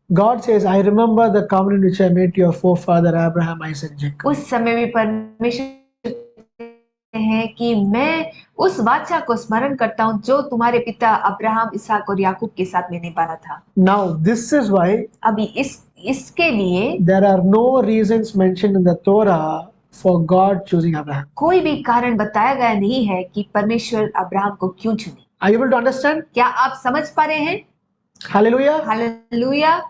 God says, I remember the covenant which I made to your forefather Abraham, Isaac, Jacob. उस समय में परमेश्वर कहते हैं कि मैं उस वाचा को स्मरण करता हूँ जो तुम्हारे पिता अब्राहम, इसहाक और याकूब के साथ मैंने बांधा था। Now, this is why अभी इसके लिए there are no reasons mentioned in the Torah for God choosing Abraham. कोई भी कारण बताया गया नहीं है कि परमेश्वर अब्राहम को क्यों चुने। Are you able to understand? क्या आप समझ पा रहे हैं? Hallelujah. Hallelujah.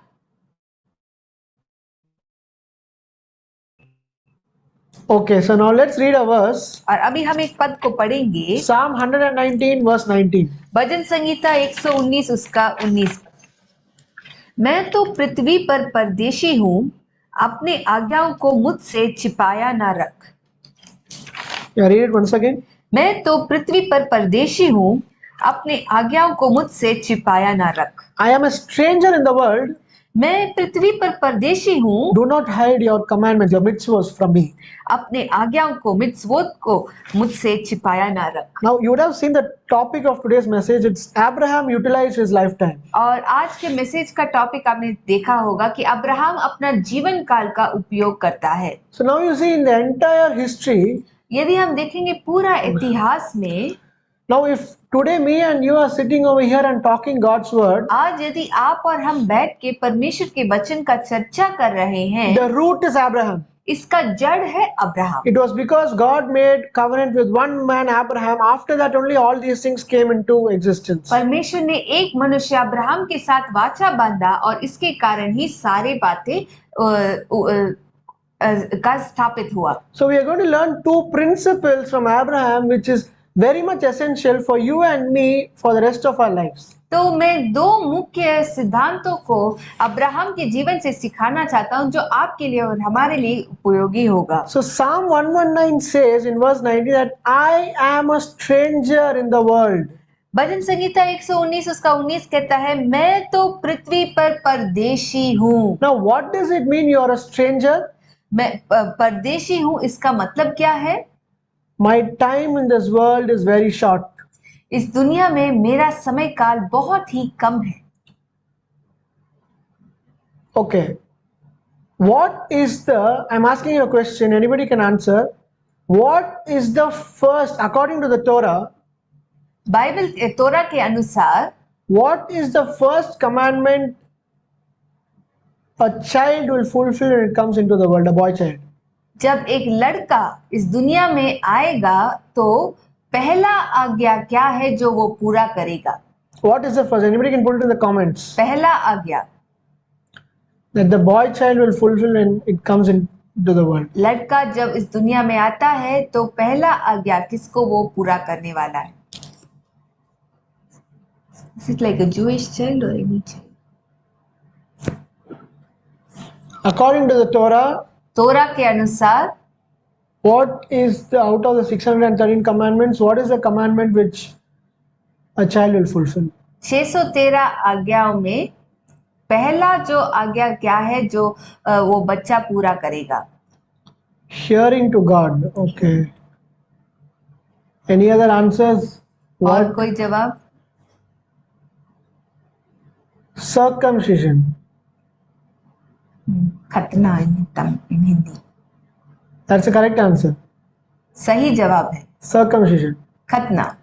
Okay, so now let's read a verse. और अभी हम एक पद को पढ़ेंगे, Psalm 119 verse 19. भजन संगीता 119 उसका 19। मैं तो पृथ्वी पर परदेशी हूँ, अपने आज्ञाओं को मुझसे छिपाया ना रख। Yeah, read it once again. मैं तो पृथ्वी पर परदेशी हूँ, अपने आज्ञाओं को मुझसे छिपाया ना रख। I am a stranger in the world. मैं पृथ्वी पर परदेशी हूँ, Do not hide your commandments, your mitzvahs from me. अपने आज्ञाओं को मित्सवों को मुझसे छिपाया ना रख। Now you would have seen the topic of today's message. It's Abraham utilized his lifetime. और आज के मैसेज का टॉपिक आपने देखा होगा कि अब्राहम अपना जीवन काल का उपयोग करता है। So now you see in the entire history. यदि हम देखेंगे पूरा इतिहास में, Now if today me and you are sitting over here and talking God's word, आज यदि आप और हम बैठ के परमेश्वर के वचन का चर्चा कर रहे हैं, the root is Abraham. इसका जड़ है Abraham. It was because God made covenant with one man, Abraham. After that only all these things came into existence. परमेश्वर ने एक मनुष्य अब्राहम के साथ वाचा बांधा और इसके कारण ही सारे बातें का स्थापित हुआ। So we are going to learn two principles from Abraham, which is very much essential for you and me for the rest of our lives. तो मैं दो मुख्य सिद्धांतों को अब्राहम के जीवन से सिखाना चाहता हूं जो आपके लिए और हमारे लिए उपयोगी होगा। So Psalm 119 says in verse 90 that I am a stranger in the world. भजन संगीता 119 उसका 19 कहता है, मैं तो पृथ्वी पर परदेशी हूँ। Now what does it mean you are a stranger? मैं परदेशी हूँ, इसका मतलब क्या है? My time in this world is very short. इस दुनिया में मेरा समय काल बहुत ही कम है। Okay. What is the, I'm asking you a question, anybody can answer. What is the first, according to the Torah, Bible तोरा के अनुसार what is the first commandment a child will fulfill when it comes into the world, a boy child? जब एक लड़का इस दुनिया में आएगा तो पहला आज्ञा क्या है जो वो पूरा करेगा? What is the first? Anybody can put it in the comments. पहला आज्ञा That the boy child will fulfill when it comes into the world. लड़का जब इस दुनिया में आता है तो पहला आज्ञा किसको वो पूरा करने वाला है? Is it like a Jewish child or any child? According to the Torah, तोरा के अनुसार what is the, out of the 613 commandments, what is the commandment which a child will fulfill? 613 आज्ञाओं में पहला जो आज्ञा क्या है जो वो बच्चा पूरा करेगा? Hearing to God. Okay. Any other answers? और What? कोई जवाब? Circumcision. खतना इन Hindi. That's the correct answer. सही जवाब है Circumcision. खतना।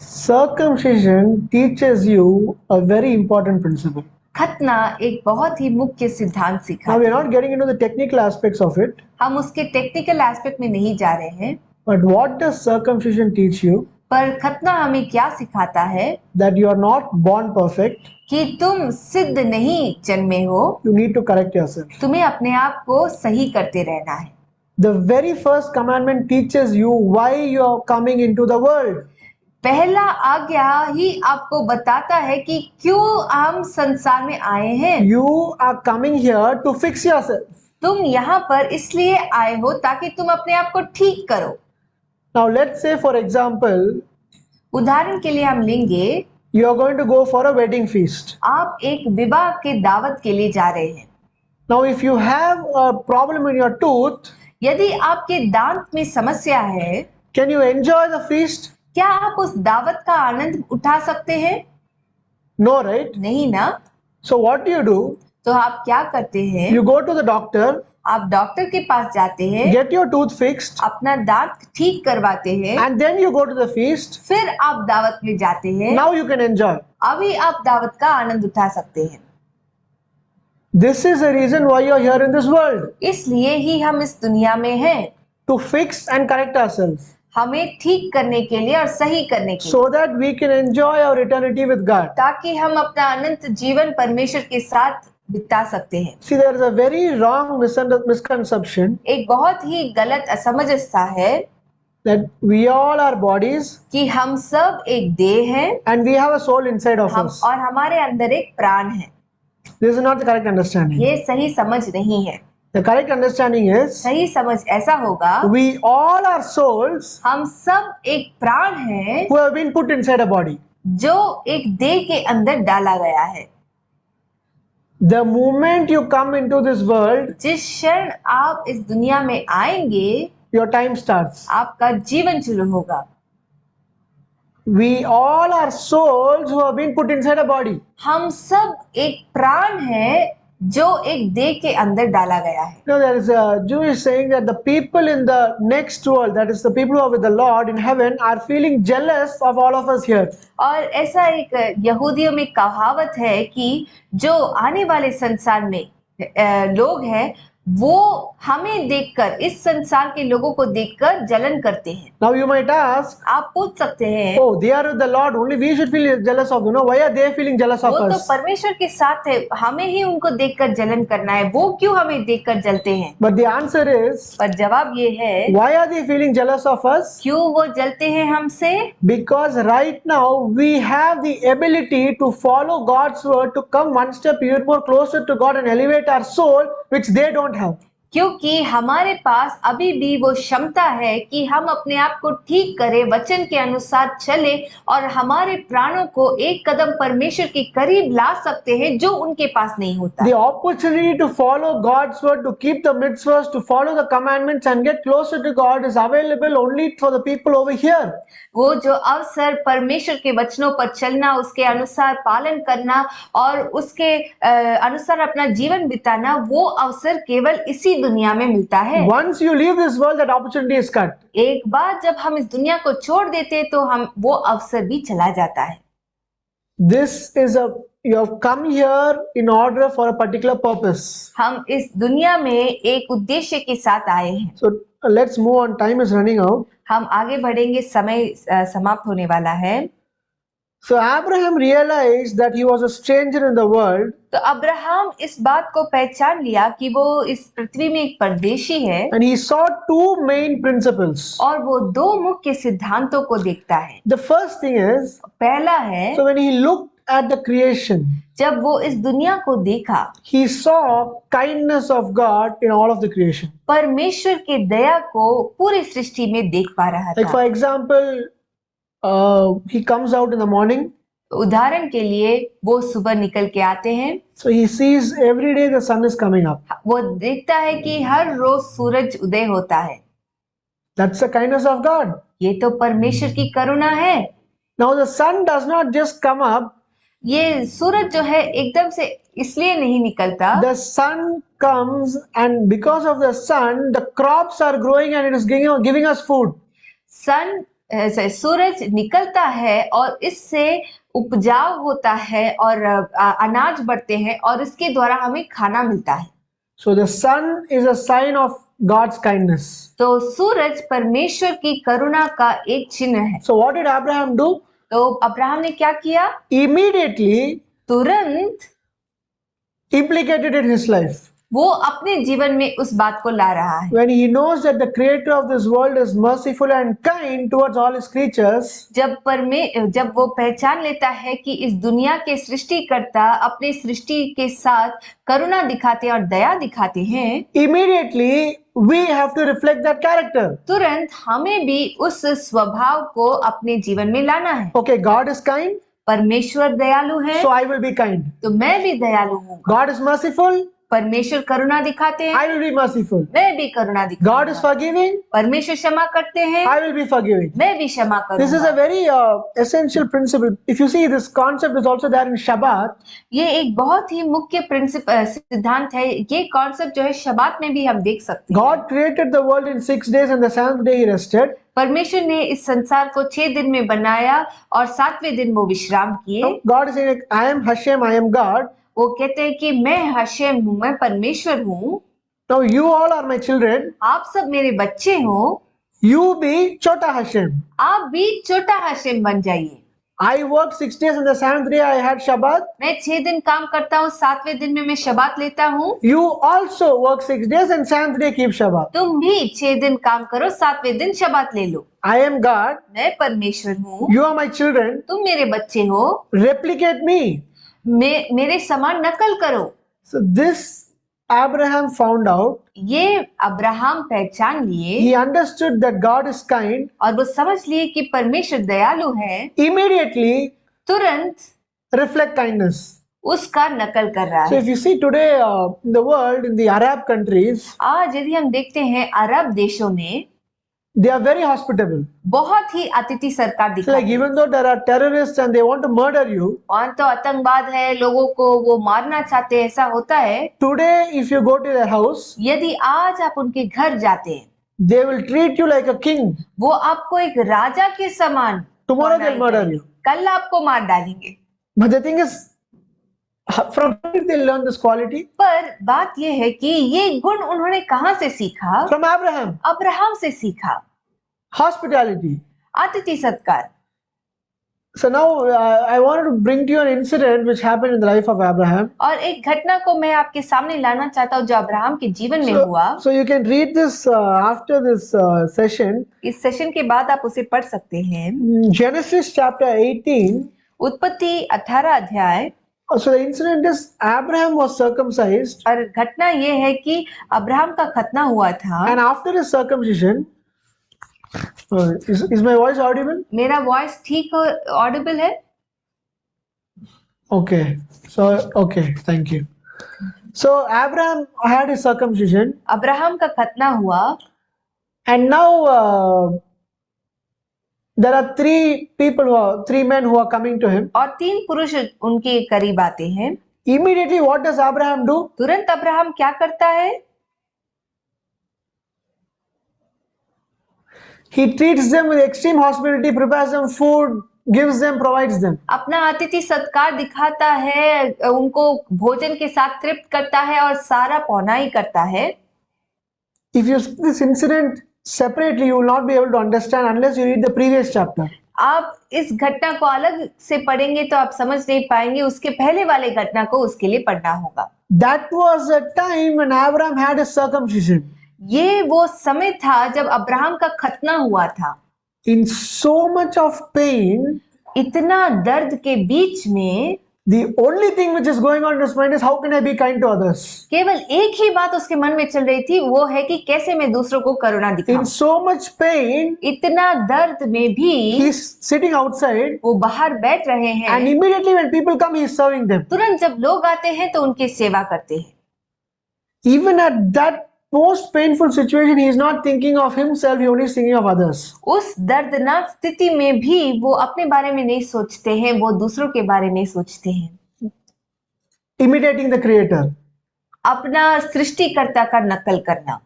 Circumcision teaches you a very important principle. खतना एक बहुत ही मुख्य सिद्धांत Now सिखाता we are है। not getting into the technical aspects of it, हम उसके टेक्निकल एस्पेक्ट में नहीं जा रहे हैं, but what does circumcision teach you? पर खतना हमें क्या सिखाता है? That you are not born perfect. कि तुम सिद्ध नहीं जन्मे हो, You need to correct yourself. तुम्हें अपने आप को सही करते रहना है। The very first commandment teaches you why you are coming into the world. पहला आज्ञा ही आपको बताता है कि क्यों हम संसार में आए हैं। You are coming here to fix yourself. तुम यहाँ पर इसलिए आए हो ताकि तुम अपने आप को ठीक करो। Now let's say for example, उदाहरण के लिए हम लेंगे, you are going to go for a wedding feast. आप एक विवाह के दावत के लिए जा रहे हैं। Now if you have a problem in your tooth, यदि आपके दांत में समस्या है, can you enjoy the feast? क्या आप उस दावत का आनंद उठा सकते हैं? No, right? नहीं ना। So what do? तो आप क्या करते हैं? You go to the doctor, आप डॉक्टर के पास जाते हैं, get your tooth fixed, अपना दांत ठीक करवाते हैं, and then you go to the feast. फिर आप दावत में जाते हैं। Now you can enjoy. अभी आप दावत का आनंद उठा सकते हैं। This is the reason why you are here in this world, इसलिए ही हम इस दुनिया में हैं, to fix and correct ourselves, हमें ठीक करने के लिए और सही करने के लिए, so that we can enjoy our eternity with God. ताकि हम अपना अनंत जीवन परमेश्वर के साथ बिता सकते हैं। See, there is a very wrong misconception एक बहुत ही गलत असमझ सा है that we all are bodies कि हम सब एक देह हैं and we have a soul inside of us. और हमारे अंदर एक प्राण है। This is not the correct understanding. ये सही समझ नहीं है। The correct understanding is सही समझ ऐसा होगा, we all are souls हम सब एक प्राण हैं who have been put inside a body. जो एक देह के अंदर डाला गया है। The moment you come into this world, जिस क्षण आप इस दुनिया में आएंगे, your time starts. आपका जीवन शुरू होगा। We all are souls who have been put inside a body. हम सब एक प्राण है जो एक देह के अंदर डाला गया है। You know, there is a Jewish saying that the people in the next world, that is the people who are with the Lord in heaven, are feeling jealous of all of us here. और ऐसा एक यहूदियों में कहावत है कि जो आने वाले संसार में लोग हैं, वो हमें देखकर, इस संसार के लोगों को देखकर जलन करते हैं। Now you might ask, आप पूछ सकते हैं, oh, they are with the Lord, only we should feel jealous of them. No, why are they feeling jealous of वो तो us? परमेश्वर के साथ है, हमें ही उनको देखकर जलन करना है, वो क्यों हमें देखकर जलते हैं? But the answer is, पर जवाब ये है, why are they feeling jealous of us? क्यों वो जलते हैं हमसे? Because right now we have the ability to follow God's word, to come one step even more closer to God and elevate our soul, which they don't have. क्योंकि हमारे पास अभी भी वो क्षमता है कि हम अपने आप को ठीक करें, वचन के अनुसार चले और हमारे प्राणों को एक कदम परमेश्वर के करीब ला सकते हैं, जो उनके पास नहीं होता। The opportunity to follow God's word, to keep the mitzvahs, to follow the commandments and get closer to God is available only for the people over here. वो जो अवसर परमेश्वर के वचनों पर चलना, उसके अनुसार पालन करना और उसके अनुसार अपना जीवन बिताना, वो अवसर केवल इसी दुनिया में मिलता है। Once you leave this world, that opportunity is cut. एक बार जब हम इस दुनिया को छोड़ देते तो हम वो अवसर भी चला जाता है। This is you have come here in order for a particular purpose. हम इस दुनिया में एक उद्देश्य के साथ आए हैं। So let's move on. Time is running out. हम आगे बढ़ेंगे, समय समाप्त होने वाला है। So Abraham realized that he was a stranger in the world. तो अब्राहम इस बात को पहचान लिया कि वो इस पृथ्वी में एक परदेशी है And he saw two main principles. और वो दो मुख्य सिद्धांतों को देखता है। The first thing is, पहला है, so when he looked at the creation, जब वो इस दुनिया को देखा, he saw kindness of God in all of the creation. परमेश्वर के दया को पूरी सृष्टि में देख पा रहा Like था। for example, he comes out in the morning. उदाहरण के लिए वो सुबह निकल के आते हैं, So he sees every day the sun is coming up. वो देखता है कि हर रोज सूरज उदय होता है। That's the kindness of God. ये तो परमेश्वर की करुणा है। Now the sun does not just come up. ये सूरज जो है एकदम से इसलिए नहीं निकलता। The sun comes and because of the sun, the crops are growing and it is giving us food. सूरज निकलता है और इससे उपजाऊ होता है और अनाज बढ़ते हैं और इसके द्वारा हमें खाना मिलता है। So the sun is a sign of God's kindness. तो सूरज परमेश्वर की करुणा का एक चिन्ह है। So what did Abraham do? तो अब्राहम ने क्या किया? Immediately तुरंत implicated in his life. वो अपने जीवन में उस बात को ला रहा है। When he knows that the creator of this world is merciful and kind towards all his creatures, जब वो पहचान लेता है कि इस दुनिया के सृष्टिकर्ता अपने सृष्टि के साथ करुणा दिखाते और दया दिखाते हैं, immediately we have to reflect that character. तुरंत हमें भी उस स्वभाव को अपने जीवन में लाना है। Okay, God is kind, परमेश्वर दयालु है, so I will be kind. तो मैं भी दयालु हूँ। God is merciful, परमेश्वर करुणा दिखाते हैं, I will be merciful. मैं भी करुणा God is दिखाऊंगा। forgiving, परमेश्वर क्षमा करते हैं, I will be forgiving. मैं भी क्षमा This is करूंगा। a very essential principle. If you see, this concept is also there in Shabbat. ये एक बहुत ही मुख्य सिद्धांत है। ये कॉन्सेप्ट जो है शबात में भी हम देख सकते हैं। God created the world in 6 days and the 7th day he rested. परमेश्वर ने इस संसार को 6 दिन में बनाया और 7वें दिन वो विश्राम किए। God is saying, I am Hashem, I am God. वो कहते हैं कि मैं हशेम हूँ, मैं परमेश्वर हूँ, Now you all are my children. आप सब मेरे बच्चे हो, You be Chota Hashem. आप भी छोटा हशेम बन जाइए। I worked 6 days and the 7th day I had Shabbat. मैं 6 दिन काम करता हूँ, 7वें दिन में मैं शबात लेता हूँ। You also work 6 days and 7th day keep Shabbat. तुम भी 6 दिन काम करो, 7वें दिन शबात ले लो। I am God. मैं परमेश्वर हूँ, You are my children. तुम मेरे बच्चे हो, Replicate me. मेरे समान नकल करो। So this Abraham found out. ये अब्राहम पहचान लिए He understood that God is kind. और वो समझ लिए कि परमेश्वर दयालु है। Immediately तुरंत reflect kindness. उसका नकल कर रहा So है। if you see today in the world, in the Arab countries, आज यदि हम देखते हैं अरब देशों में they are very hospitable. बहुत ही अतिथि सरकार So दिखाती like है। even though there are terrorists and they want to murder you, और तो आतंकवाद है, लोगों को वो मारना चाहते हैं, ऐसा होता है। today if you go to their house, यदि आज आप उनके घर जाते हैं, they will treat you like a king. वो आपको एक राजा के समान Tomorrow मनाई they'll murder करेंगे। you. कल आपको मार डालेंगे। But the thing is, from where did they learn this quality? पर बात यह है कि ये गुण उन्होंने कहाँ से सीखा? From Abraham. अब्राहम से सीखा। Hospitality. अतिथि सत्कार। So now I wanted to bring to you an incident which happened in the life of Abraham. और एक घटना को मैं आपके सामने लाना चाहता हूँ जो अब्राहम के जीवन में हुआ। So you can read this after this session. इस सेशन के बाद आप उसे पढ़ सकते हैं। Genesis chapter 18. उत्पत्ति 18 अध्याय। So the incident is Abraham was circumcised. और घटना ये है कि अब्राहम का खतना हुआ था। And after his circumcision, is my voice audible? मेरा वॉइस ठीक ऑडिबल है? Okay. So okay, thank you. So Abraham had his circumcision, Abraham का खतना हुआ and now there are three men who are coming to him. और 3 पुरुष उनके करीब आते हैं। Immediately, what does Abraham do? तुरंत अब्राहम क्या करता है? He treats them with extreme hospitality, prepares them food, gives them, provides them. अपना अतिथि सत्कार दिखाता है, उनको भोजन के साथ तृप्त करता है और सारा पौनाई करता है। If you see this incident separately, you will not be able to understand unless you read the previous chapter. आप इस घटना को अलग से पढ़ेंगे तो आप समझ नहीं पाएंगे, उसके पहले वाले घटना को उसके लिए पढ़ना होगा। That was a time when Abraham had his circumcision. ये वो समय था जब अब्राहम का खतना हुआ था। In so much of pain, इतना दर्द के बीच में the only thing which is going on in his mind is how can I be kind to others? केवल एक ही बात उसके मन में चल रही थी, वो है कि कैसे मैं दूसरों को करुणा दिखाऊं। In so much pain, इतना दर्द में भी he's sitting outside, वो बाहर बैठ रहे हैं। and immediately when people come, he's serving them. तुरंत जब लोग आते हैं तो उनकी सेवा करते हैं। Even at that most painful situation, he is not thinking of himself, he only is thinking of others. उस दर्दनाक स्थिति में भी वो अपने बारे में नहीं सोचते हैं, वो दूसरों के बारे में सोचते हैं। Imitating the Creator. अपना सृष्टिकर्ता का नकल करना।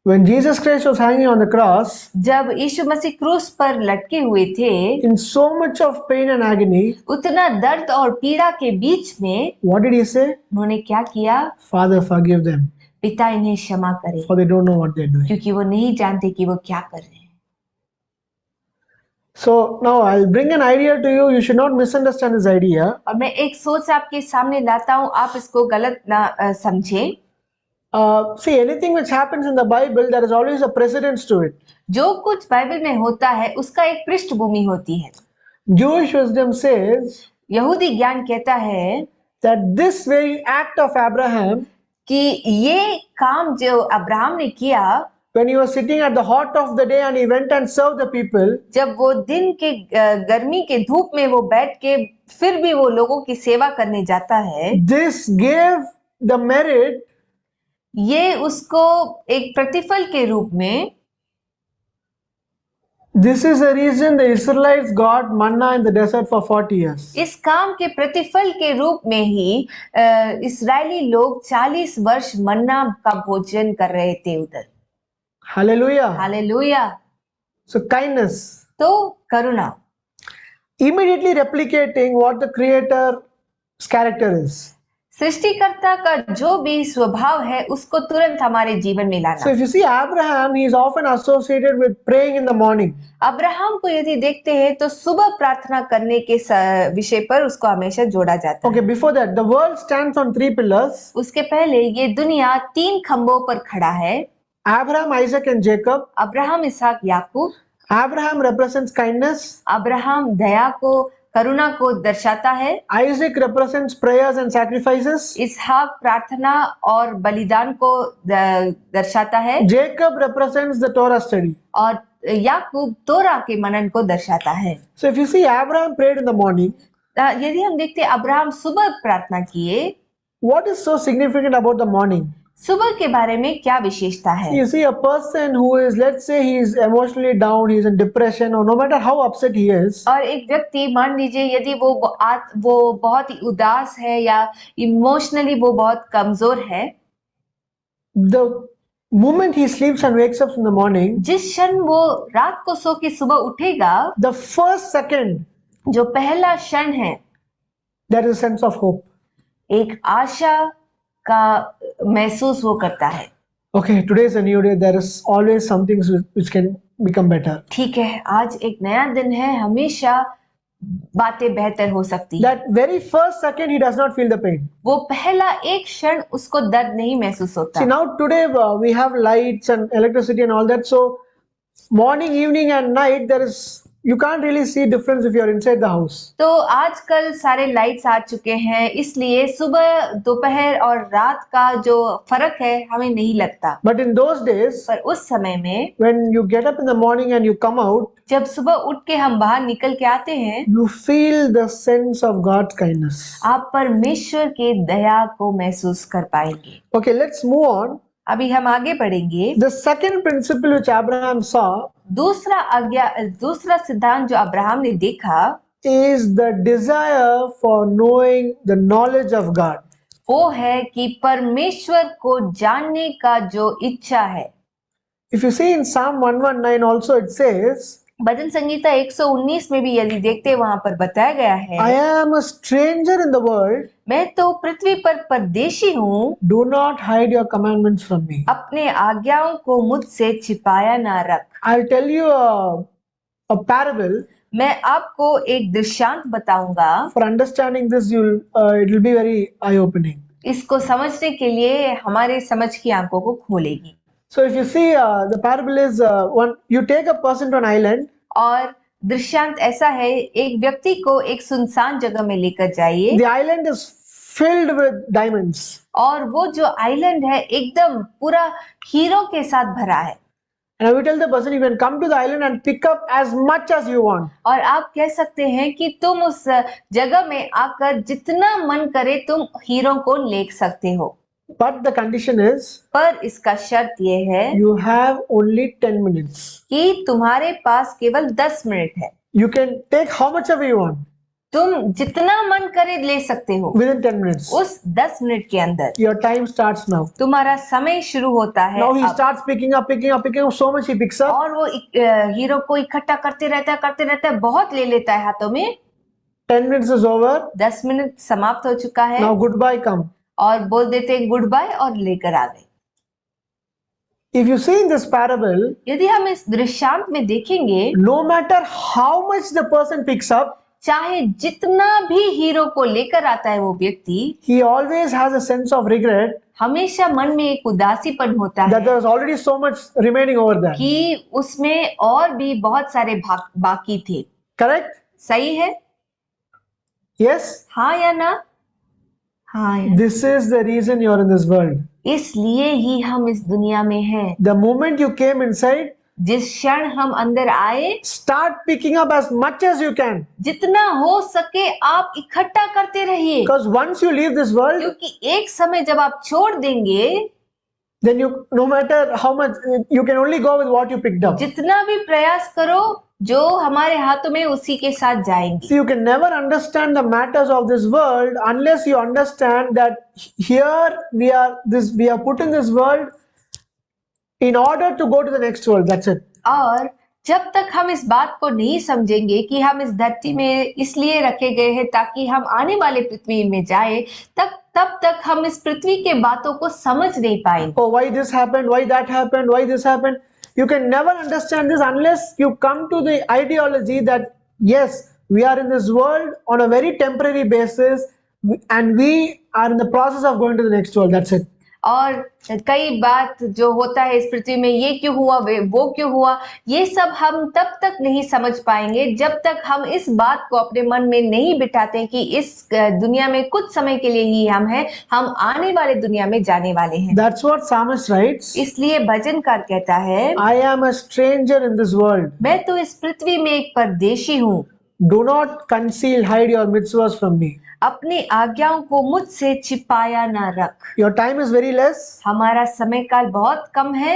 When Jesus Christ was hanging on the cross, जब यीशु मसीह क्रूस पर लटके हुए थे, in so much of pain and agony, उतना दर्द और पीड़ा के बीच में what did he say? उन्होंने क्या किया? Father, forgive them, पिता इन्हें क्षमा करे, for they don't know what they're doing. क्योंकि वो नहीं जानते कि वो क्या कर रहे हैं। So now I'll bring an idea to you. You should not misunderstand this idea. और मैं एक सोच आपके सामने लाता हूँ, आप इसको गलत ना समझें। See, anything which happens in the Bible, there is always a precedence to it. जो कुछ बाइबल में होता है उसका एक पृष्ठभूमि होती है। Jewish wisdom says यहूदी ज्ञान कहता है that this very act of Abraham, कि ये काम जो अब्राहम ने किया, when he was sitting at the hot of the day and he went and served the people, जब वो दिन के गर्मी के धूप में वो बैठ के फिर भी वो लोगों की सेवा करने जाता है, this gave the merit ये उसको एक प्रतिफल के रूप में, this is the reason the Israelites got manna in the desert for 40 years. इस काम के प्रतिफल के रूप में ही इस्राएली लोग 40 वर्ष मन्ना का भोजन कर रहे थे उधर। Hallelujah. हालेलुया। So kindness, तो करुणा, immediately replicating what the Creator's character is. सृष्टिकर्ता का जो भी स्वभाव है उसको तुरंत हमारे जीवन में So लाना। if you see Abraham, he is often associated with praying in the morning. Abraham को यदि देखते हैं तो सुबह प्रार्थना करने के विषय पर उसको हमेशा जोड़ा जाता Okay, है। before that, the world stands on three pillars: उसके पहले ये दुनिया 3 खंभों पर खड़ा है। Abraham, Isaac, and Jacob. Abraham, इसहाक, याकूब। Abraham represents kindness. अब्राहम दया को, करुणा को दर्शाता है। Isaac represents prayers and sacrifices. इसहाक प्रार्थना और बलिदान को दर्शाता है। Jacob represents the Torah study. और याकूब तोरा के मनन को दर्शाता है। So if you see Abraham prayed in the morning, यदि हम देखते अब्राहम सुबह प्रार्थना किए, what is so significant about the morning? सुबह के बारे में क्या विशेषता है? You see a person who is, let's say he is emotionally down, he is in depression, or no matter how upset he is, और एक व्यक्ति मान लीजिए यदि वो बहुत ही उदास है या इमोशनली वो बहुत कमजोर है, the moment he sleeps and wakes up in the morning, जिस क्षण वो रात को सो के सुबह उठेगा, the first second जो पहला क्षण है, there is a sense of hope. एक आशा का महसूस वो करता है। Okay, today is a new day. There is always something which can become better. ठीक है, आज एक नया दिन है, हमेशा बातें बेहतर हो सकती है। That very first second he does not feel the pain. वो पहला एक क्षण उसको दर्द नहीं महसूस होता। See, now today we have lights and electricity and all that. So morning, evening and night, you can't really see difference if you're inside the house. तो आजकल सारे लाइट्स आ चुके हैं, इसलिए सुबह, दोपहर और रात का जो फर्क है हमें नहीं लगता। But in those days, पर उस समय में when you get up in the morning and you come out, जब सुबह उठ के हम बाहर निकल के आते हैं, you feel the sense of God's kindness. आप परमेश्वर के दया को महसूस कर पाएंगे। Okay, let's move on. अभी हम आगे बढ़ेंगे। The second principle which Abraham saw दूसरा सिद्धांत जो अब्राहम ने देखा is the desire for knowing the knowledge of God. वो है कि परमेश्वर को जानने का जो इच्छा है। If you see in Psalm 119 also it says, भजन संगीता 119 में भी यदि देखते वहां पर बताया गया है, I am a stranger in the world, मैं तो पृथ्वी पर परदेशी हूँ, do not hide your commandments from me. अपने आज्ञाओं को मुझसे छिपाया ना रख। I'll tell you a parable. मैं आपको एक दृष्टांत बताऊंगा। For understanding this, it will be very eye-opening. इसको समझने के लिए हमारे समझ की आंखों को खोलेगी। So if you see, the parable is you take a person to an island. और दृष्टांत ऐसा है, एक व्यक्ति को एक सुनसान जगह में लेकर जाइए। The island is filled with diamonds. और वो जो आइलैंड है एकदम पूरा हीरो के साथ भरा है। And I will tell the person, you can come to the island and pick up as much as you want. और आप कह सकते हैं कि तुम उस जगह में आकर जितना मन करे तुम हीरो को ले सकते हो। But the condition is, पर इसका शर्त ये है you have only 10 minutes. कि तुम्हारे पास केवल 10 मिनट है। You can take how much ever you want. तुम जितना मन करे ले सकते हो Within 10 minutes. उस 10 मिनट के अंदर। Your time starts now. तुम्हारा समय शुरू होता है। Now he अब। starts picking up so much he picks up. और वो हीरो को इकट्ठा करते रहता है, बहुत ले लेता है हाथों में। 10 minutes is over. 10 मिनट समाप्त हो चुका है। Now goodbye come. और बोल देते हैं गुड बाय और लेकर आ गए। If you see in this parable, यदि हम इस दृश्यांत में देखेंगे, no matter how much the person picks up, चाहे जितना भी हीरो को लेकर आता है वो व्यक्ति, he always has a sense of regret हमेशा मन में एक उदासीपन होता that है there was already so much remaining over there. कि उसमें और भी बहुत सारे बाकी थे। Correct? सही है? Yes? हाँ या ना? हाँ या। This is the reason you are in this world. इसलिए ही हम इस दुनिया में हैं। The moment you came inside, जिस क्षण हम अंदर आए, start picking up as much as you can. जितना हो सके आप इकट्ठा करते रहिए, Because once you leave this world, क्योंकि एक समय जब आप छोड़ देंगे, then no matter how much, you can only go with what you picked up. जितना भी प्रयास करो जो हमारे हाथों में उसी के साथ जाएंगे। So you can never understand the matters of this world unless you understand that here we are put in this world in order to go to the next world. That's it. और जब तक हम इस बात को नहीं समझेंगे कि हम इस धरती में इसलिए रखे गए हैं ताकि हम आने वाले पृथ्वी में जाए, तब तब तक हम इस पृथ्वी के बातों को समझ नहीं पाएंगे। Oh, why this happened, why that happened, why this happened. You can never understand this unless you come to the ideology that yes, we are in this world on a very temporary basis and we are in the process of going to the next world. That's it. और कई बात जो होता है इस पृथ्वी में, ये क्यों हुआ, वो क्यों हुआ, ये सब हम तब तक नहीं समझ पाएंगे जब तक हम इस बात को अपने मन में नहीं बिठाते कि इस दुनिया में कुछ समय के लिए ही हम हैं, हम आने वाले दुनिया में जाने वाले हैं। That's what Psalmist writes. इसलिए भजनकार कहता है, I am a stranger in this world. मैं तो इस पृथ्वी में एक परदेशी हूँ। Do not conceal, hide your mitzvahs from me. अपनी आज्ञाओं को मुझसे छिपाया ना रख। Your time is very less. हमारा समय काल बहुत कम है।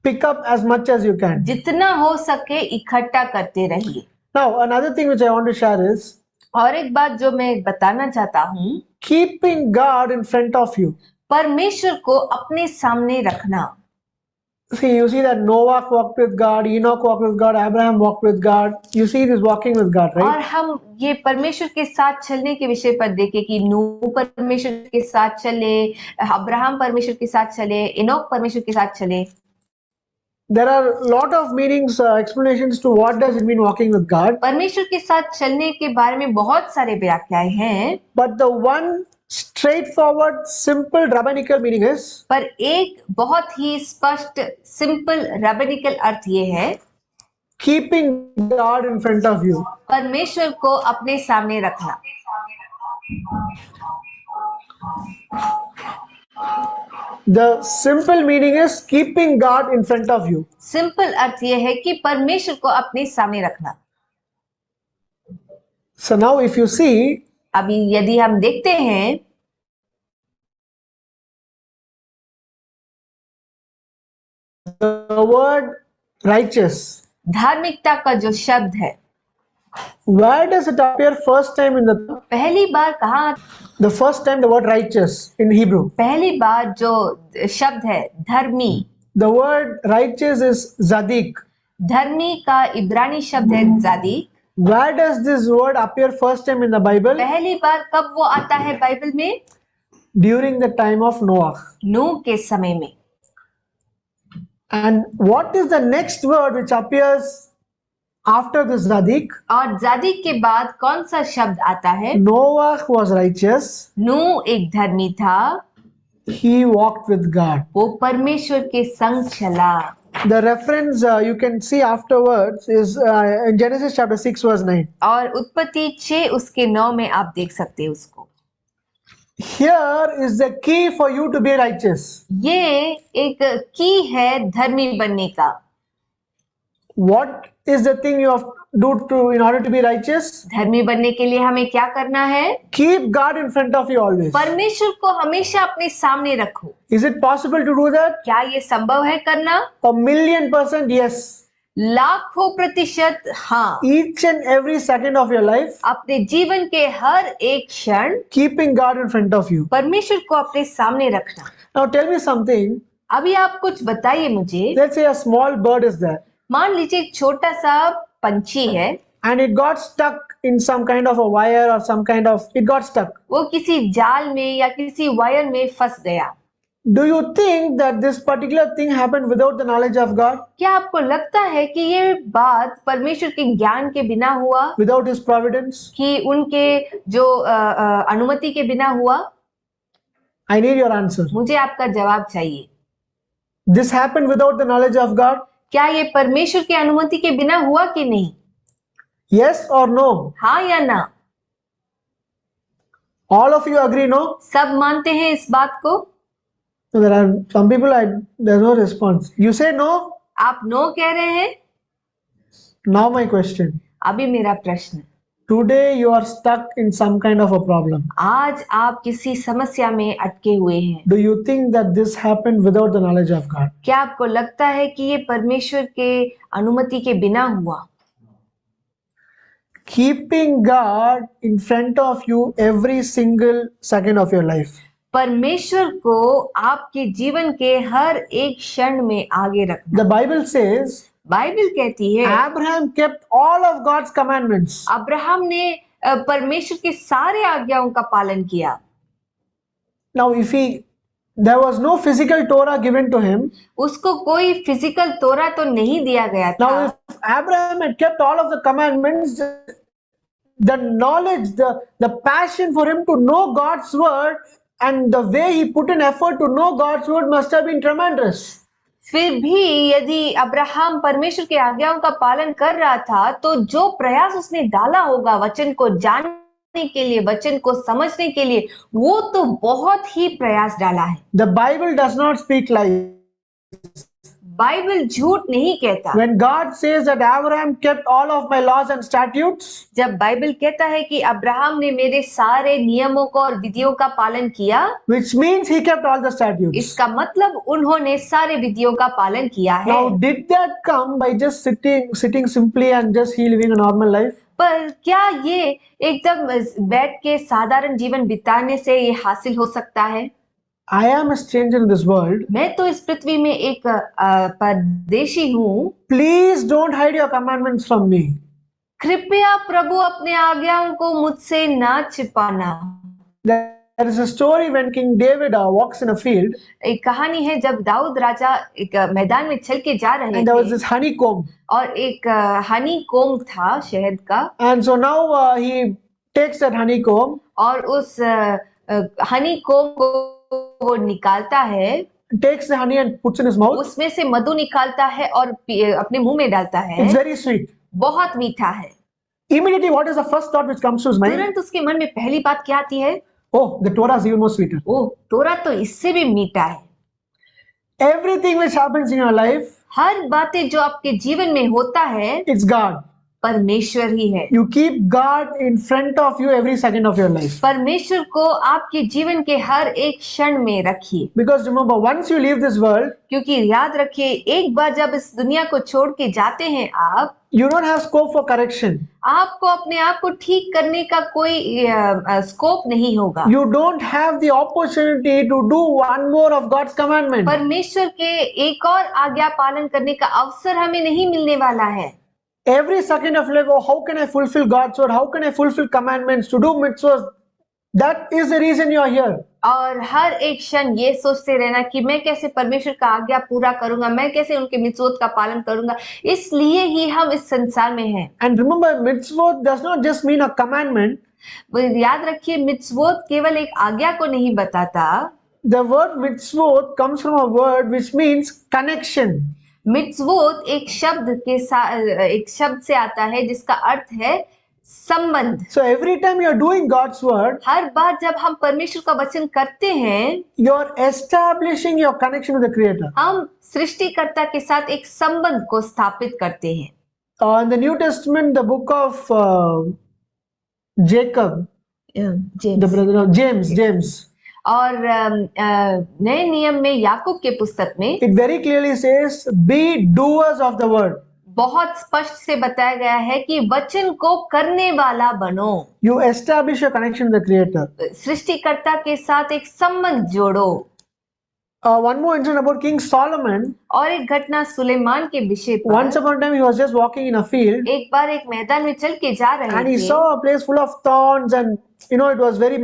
Pick up as much as you can. जितना हो सके इकट्ठा करते रहिए। Now, another thing which I want to share is और एक बात जो मैं बताना चाहता हूँ, keeping God in front of you. परमेश्वर को अपने सामने रखना। See, you see that Noah walked with God, Enoch walked with God, Abraham walked with God. You see this walking with God, right? और हम ये परमेश्वर के साथ चलने के विषय पर देखें कि नूह परमेश्वर के साथ चले, अब्राहम परमेश्वर के साथ चले, इनोक परमेश्वर के साथ चले। There are a lot of meanings, explanations to what does it mean walking with God. परमेश्वर के साथ चलने के बारे में बहुत सारे व्याख्याएं हैं, But the one straightforward, simple rabbinical meaning is पर एक बहुत ही स्पष्ट सिंपल रैबिनिकल अर्थ ये है, keeping God in front of you. परमेश्वर को अपने सामने रखना। The simple meaning is keeping God in front of you. Simple अर्थ ये है कि परमेश्वर को अपने सामने रखना। So now if you see, अभी यदि हम देखते हैं, the word righteous, धार्मिकता का जो शब्द है, where does it appear first time in the पहली बार कहाँ, the first time the word righteous in Hebrew? पहली बार जो शब्द है धर्मी, The word righteous is zadik. धर्मी का इब्रानी शब्द है जादी। Where does this word appear first time in the Bible? पहली बार कब वो आता है बाइबल में? During the time of Noah. नूह के समय में। And what is the next word which appears after this zadik? और जादी के बाद कौन सा शब्द आता है? Noah was righteous. नूह एक धर्मी था, He walked with God. वो परमेश्वर के संग चला। The reference you can see afterwards is in Genesis chapter 6 verse 9. और उत्पत्ति 6 उसके 9 में आप देख सकते हैं उसको। Here is the key for you to be righteous. ये एक की है धर्मी बनने का। What is the thing you have to do in order to be righteous? धर्मी बनने के लिए हमें क्या करना है? Keep God in front of you always. परमेश्वर को हमेशा अपने सामने रखो। Is it possible to do that? क्या ये संभव है करना? 1,000,000% yes. लाखों प्रतिशत हाँ। Each and every second of your life, अपने जीवन के हर एक क्षण keeping God in front of you. परमेश्वर को अपने सामने रखना। Now tell me something. अभी आप कुछ बताइए मुझे। Let's say a small bird is there मान लीजिए एक छोटा सा पंछी है and it got stuck in some kind of a wire or some kind of, it got stuck. वो किसी जाल में या किसी वायर में फंस गया। Do you think that this particular thing happened without the knowledge of God, क्या आपको लगता है कि ये बात परमेश्वर के ज्ञान के बिना हुआ, without His providence? कि उनके जो अनुमति के बिना हुआ? I need your answer. मुझे आपका जवाब चाहिए। This happened without the knowledge of God? क्या ये परमेश्वर की अनुमति के बिना हुआ कि नहीं? Yes or no? हाँ या ना? All of you agree no? सब मानते हैं इस बात को? So there are some people, there's no response. You say no? आप नो कह रहे हैं? Now my question. अभी मेरा प्रश्न, Today you are stuck in some kind of a problem. आज आप किसी समस्या में अटके हुए हैं। Do you think that this happened without the knowledge of God? क्या आपको लगता है कि ये परमेश्वर के अनुमति के बिना हुआ? Keeping God in front of you every single second of your life. परमेश्वर को आपके जीवन के हर एक क्षण में आगे रखना। The Bible says बाइबल कहती है Abraham kept all of God's commandments. Abraham ने परमेश्वर के सारे आज्ञाओं का पालन किया। Now, there was no physical Torah given to him. उसको कोई फिजिकल तोरा तो नहीं दिया गया था। Now, if Abraham had kept all of the commandments, the knowledge, the passion for him to know God's word and the way he put in effort to know God's word must have been tremendous. फिर भी यदि Abraham परमेश्वर की आज्ञाओं का पालन कर रहा था तो जो प्रयास उसने डाला होगा वचन को जानने के लिए, वचन को समझने के लिए, वो तो बहुत ही प्रयास डाला है। The Bible does not speak lies. Bible झूठ नहीं कहता। When God says that Abraham kept all of my laws and statutes, जब बाइबल कहता है कि अब्राहम ने मेरे सारे नियमों को और विधियों का पालन किया, which means he kept all the statutes. इसका मतलब उन्होंने सारे विधियों का पालन किया है। Now, did that come by just sitting simply and just he living a normal life? पर क्या ये एकदम बैठ के साधारण जीवन बिताने से ये हासिल हो सकता है? I am a stranger in this world. मैं तो इस पृथ्वी में एक परदेशी हूँ। Please don't hide your commandments from me. कृपया प्रभु अपने आज्ञाओं को मुझसे ना छिपाना। There is a story when King David walks in a field एक कहानी है जब दाऊद राजा एक मैदान में चल के जा रहे and there was थे this honeycomb. और एक हनी कोम्ब था शहद का, And so now he takes that honeycomb, और उस हनी कोम्ब को वो निकालता है, takes the honey and puts in his mouth. उसमें से मधु निकालता है और अपने मुंह में डालता है। It's very sweet. बहुत मीठा है। Immediately, what is the first thought which comes to his mind? तुरंत उसके मन में पहली बात क्या आती है? Oh, the Torah is even more sweeter. ओह, तोरा तो इससे भी मीठा है। Everything which happens in your life, हर बातें जो आपके जीवन में होता है it's God. परमेश्वर ही है। You keep God in front of you every second of your life. परमेश्वर को आपके जीवन के हर एक क्षण में रखिए, Because remember, once you leave this world, क्योंकि याद रखिए एक बार जब इस दुनिया को छोड़ के जाते हैं आप, you don't have scope for correction. आपको अपने आप को ठीक करने का कोई स्कोप नहीं होगा। You don't have the opportunity to do one more of God's commandment. परमेश्वर के एक और आज्ञा पालन करने का अवसर हमें नहीं मिलने वाला है। Every second of life, oh, how can I fulfill God's word? How can I fulfill commandments to do mitzvahs? That is the reason you are here. और हर एक क्षण ये सोचते रहना कि मैं कैसे परमेश्वर का आज्ञा पूरा करूंगा, मैं कैसे उनके मिtzvot का पालन करूंगा, इसलिए ही हम इस संसार में हैं। And remember, mitzvot does not just mean a commandment. याद रखिए मिtzvot केवल एक आज्ञा को नहीं बताता। The word mitzvot comes from a word which means connection. मिtzvot एक शब्द से आता है जिसका अर्थ है संबंध। So every time you are doing God's word, हर बार जब हम परमेश्वर का वचन करते हैं, you are establishing your connection with the Creator. हम सृष्टिकर्ता के साथ एक संबंध को स्थापित करते हैं। In the New Testament, the book of Jacob, the brother of James, और नए नियम में याकूब के पुस्तक में it very clearly says, "Be doers of the word." बहुत स्पष्ट से बताया गया है कि वचन को करने वाला बनो। You establish your connection with the Creator. सृष्टिकर्ता के साथ एक संबंध जोड़ो। One more incident about King Solomon. और एक घटना सुलेमान के विषय पर। Once upon a time, he was just walking in a field, एक बार एक मैदान में चल के जा रहे and he थे saw a place full of thorns, and it was very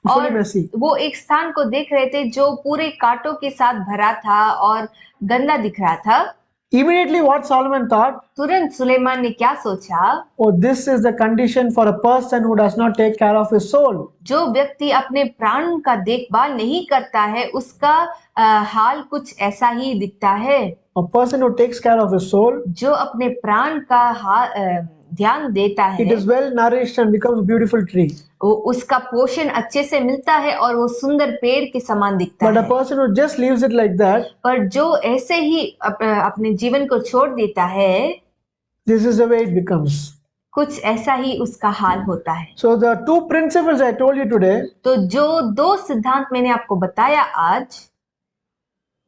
fully और messy. वो एक स्थान को देख रहे थे जो पूरे कांटों के साथ भरा था और गंदा दिख रहा था। Immediately, what Solomon thought, तुरंत सुलेमान ने क्या सोचा? oh, this is the condition for a person who does not take care of his soul. जो व्यक्ति अपने प्राण का देखभाल नहीं करता है उसका हाल कुछ ऐसा ही दिखता है। A person who takes care of his soul, जो अपने प्राण का ध्यान देता it है, is well nourished and becomes a beautiful tree. उसका पोषण अच्छे से मिलता है और वो सुंदर पेड़ के समान दिखता But a है। person who just leaves it like that, पर जो ऐसे ही अपने जीवन को छोड़ देता है, this is the way it becomes. कुछ ऐसा ही उसका हाल होता है। So the two principles I told you today, तो जो दो सिद्धांत मैंने आपको बताया आज,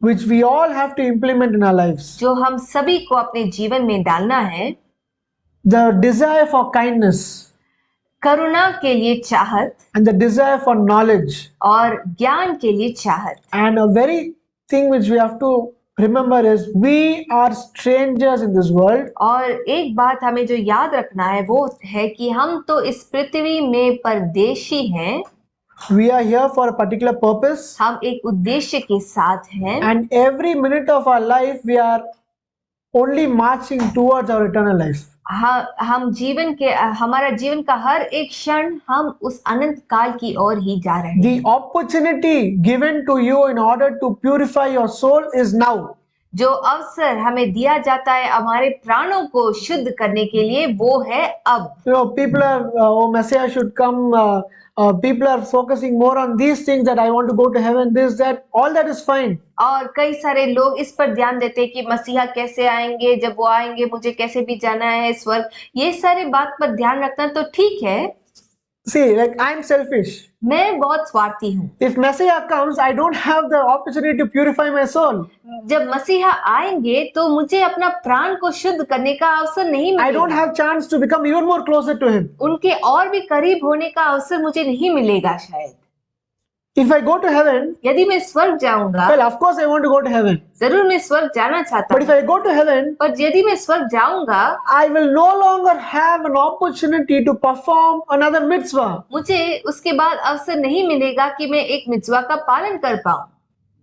which we all have to implement in our lives, जो हम सभी को अपने जीवन में डालना है, the desire for kindness करुणा के लिए चाहत and the desire for knowledge, और ज्ञान के लिए चाहत। and a very thing which we have to remember is we are strangers in this world. और एक बात हमें जो याद रखना है वो है कि हम तो इस पृथ्वी में परदेशी हैं। We are here for a particular purpose, हम एक उद्देश्य के साथ हैं and every minute of our life we are only marching towards our eternal life. हम जीवन के हमारा जीवन का हर एक क्षण हम उस अनंत काल की ओर ही जा रहे हैं। The opportunity given to you in order to purify your soul is now. जो अवसर हमें दिया जाता है हमारे प्राणों को शुद्ध करने के लिए वो है अब। People are, oh, Messiah should come. People are focusing more on these things, that I want to go to heaven, this, that, all that is fine. और कई सारे लोग इस पर ध्यान देते हैं कि मसीहा कैसे आएंगे, जब वो आएंगे मुझे कैसे भी जाना है स्वर्ग। ये सारे बात पर ध्यान रखना तो ठीक है। See, like, I'm selfish. मैं बहुत स्वार्थी हूँ। If Messiah comes, I don't have the opportunity to purify my soul. जब मसीहा आएंगे तो मुझे अपना प्राण को शुद्ध करने का अवसर नहीं I don't मिलेगा। have chance to become even more closer to Him. उनके और भी करीब होने का अवसर मुझे नहीं मिलेगा शायद। If I go to heaven, यदि मैं स्वर्ग जाऊंगा, well, of course I want to go to heaven. जरूर मैं स्वर्ग जाना चाहता But if हूँ, I go to heaven, पर यदि मैं स्वर्ग जाऊंगा, I will no longer have an opportunity to perform another mitzvah. मुझे उसके बाद अवसर नहीं मिलेगा कि मैं एक मिtzvah का पालन कर पाऊं।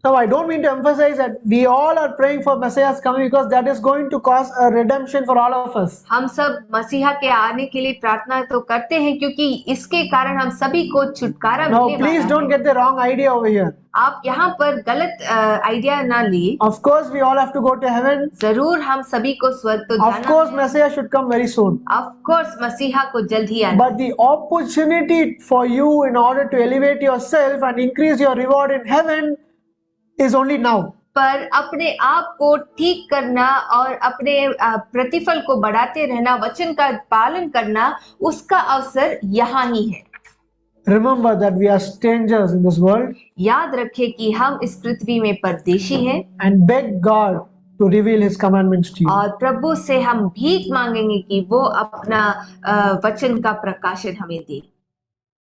Now, I don't mean to emphasize that we all are praying for Messiah's coming, because that is going to cause a redemption for all of us. हम सब मसीहा के आने के लिए प्रार्थना तो करते हैं क्योंकि इसके कारण हम सभी को छुटकारा Now, मिलने please वाला don't है। get the wrong idea over here. आप यहाँ पर गलत आइडिया ना लिए। Of course, we all have to go to heaven. जरूर हम सभी को स्वर्ग तो Of जाना course, है। Messiah should come very soon. Of course मसीहा को जल्द ही आना। But the opportunity for you in order to elevate yourself and increase your reward in heaven is only now. पर अपने आप को ठीक करना और अपने प्रतिफल को बढ़ाते रहना, वचन का पालन करना, उसका अवसर यहाँ ही है। Remember that we are strangers in this world, याद रखें कि हम इस पृथ्वी में परदेशी हैं and beg God to reveal His commandments to you. और प्रभु से हम भीख मांगेंगे कि वो अपना वचन का प्रकाशन हमें दे।